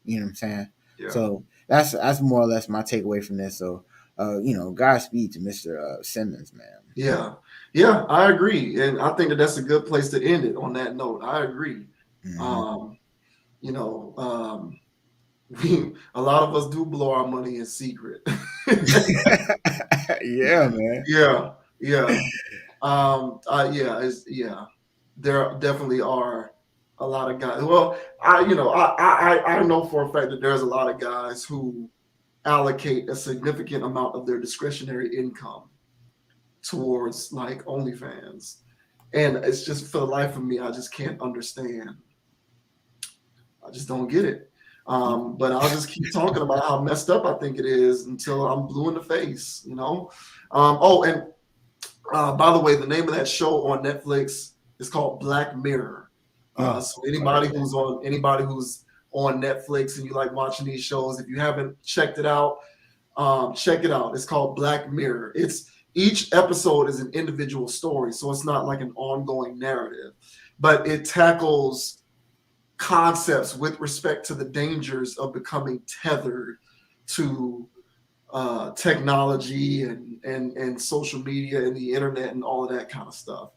You know what I'm saying? yeah, So that's more or less my takeaway from this. So Godspeed to Mr. Simmons, man. yeah, yeah. I agree, and I think that that's a good place to end it on that note. I agree. Mm-hmm. Um, you know, a lot of us do blow our money in secret. Yeah, man. Yeah, yeah. Yeah. There definitely are a lot of guys. Well, I know for a fact that there's a lot of guys who allocate a significant amount of their discretionary income towards like OnlyFans, and it's just for the life of me, I just can't understand. I just don't get it. But I'll just keep talking about how messed up I think it is until I'm blue in the face, you know. And by the way, the name of that show on Netflix is called Black Mirror. Oh, So anybody who's on Netflix and you like watching these shows, if you haven't checked it out, check it out. It's called Black Mirror. It's each episode is an individual story, so it's not like an ongoing narrative, but it tackles concepts with respect to the dangers of becoming tethered to technology and social media and the internet and all of that kind of stuff.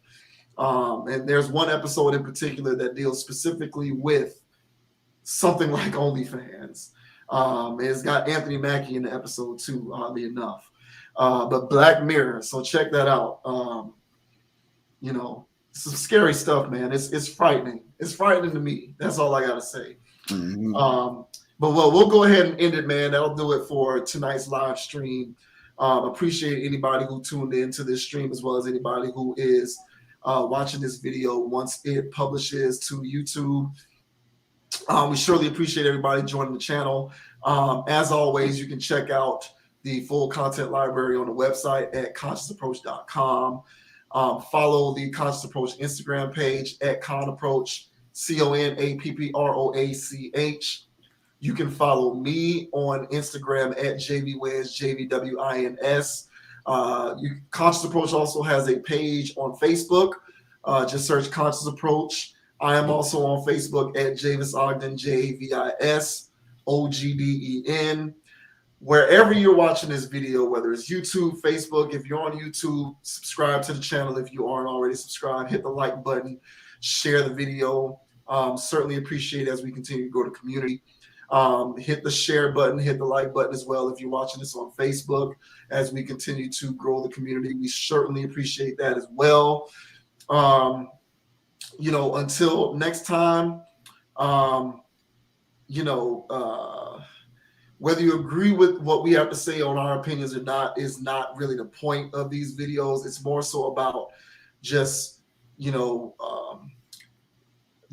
And there's one episode in particular that deals specifically with something like OnlyFans. It's got Anthony Mackie in the episode too, oddly enough. But Black Mirror, so check that out. Some scary stuff, man. It's frightening. It's frightening to me. That's all I gotta say. mm-hmm. But we'll go ahead and end it, man. That'll do it for tonight's live stream. Appreciate anybody who tuned into this stream as well as anybody who is watching this video once it publishes to YouTube. We surely appreciate everybody joining the channel. As always, you can check out the full content library on the website at consciousapproach.com. Follow the Conscious Approach Instagram page at ConApproach, ConApproach. You can follow me on Instagram at JVWins, JVWINS. Conscious Approach also has a page on Facebook. Just search Conscious Approach. I am also on Facebook at Javis Ogden, JVISOGDEN. Wherever you're watching this video, whether it's YouTube, Facebook, if you're on YouTube, subscribe to the channel. If you aren't already subscribed, hit the like button, share the video. Certainly appreciate it as we continue to grow the community. Hit the share button, hit the like button as well if you're watching this on Facebook as we continue to grow the community. We certainly appreciate that as well. Until next time, whether you agree with what we have to say on our opinions or not is not really the point of these videos. It's more so about just,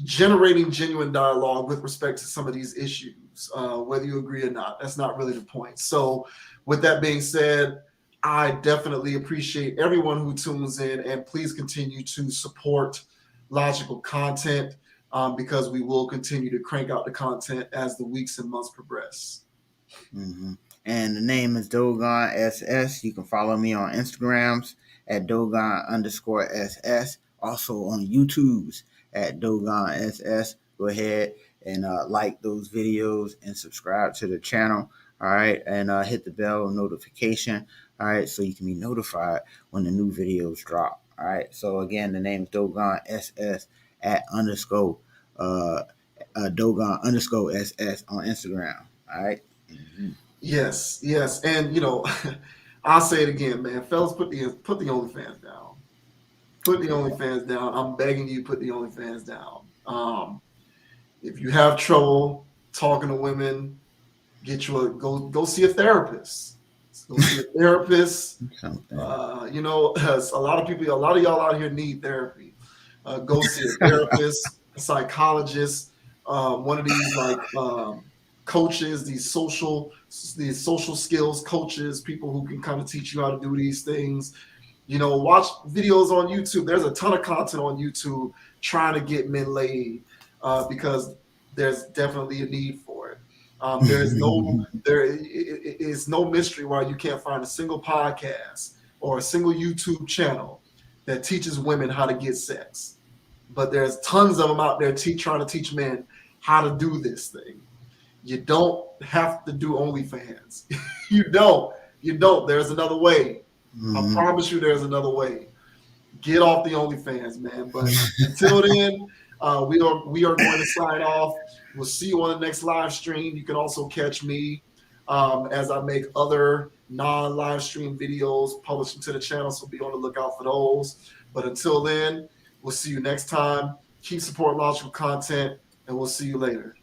generating genuine dialogue with respect to some of these issues, whether you agree or not. That's not really the point. So with that being said, I definitely appreciate everyone who tunes in, and please continue to support logical content because we will continue to crank out the content as the weeks and months progress. Mm-hmm. And the name is Dogon SS. You can follow me on Instagrams at Dogon_SS. Also on YouTube's at Dogon SS. Go ahead and like those videos and subscribe to the channel. All right. And hit the bell notification. All right. So you can be notified when the new videos drop. All right. So again, the name is Dogon SS at _ Dogon_SS on Instagram. All right. Yes. And I'll say it again, man. Fellas, put the OnlyFans down. Put the OnlyFans down. I'm begging you, put the OnlyFans down. If you have trouble talking to women, go see a therapist. Go see a therapist. You know, a lot of y'all out here need therapy. Go see a therapist, a psychologist, one of these coaches, these social skills coaches, people who can kind of teach you how to do these things. You know, watch videos on YouTube. There's a ton of content on YouTube trying to get men laid because there's definitely a need for it. There is no mystery why you can't find a single podcast or a single YouTube channel that teaches women how to get sex. But there's tons of them out there trying to teach men how to do this thing. You don't have to do OnlyFans. You don't. There's another way. I promise you there's another way. Get off the OnlyFans, man. But until then, we are going to sign off. We'll see you on the next live stream. You can also catch me as I make other non-live stream videos published to the channel, so be on the lookout for those. But until then, we'll see you next time. Keep supporting logical content, and we'll see you later.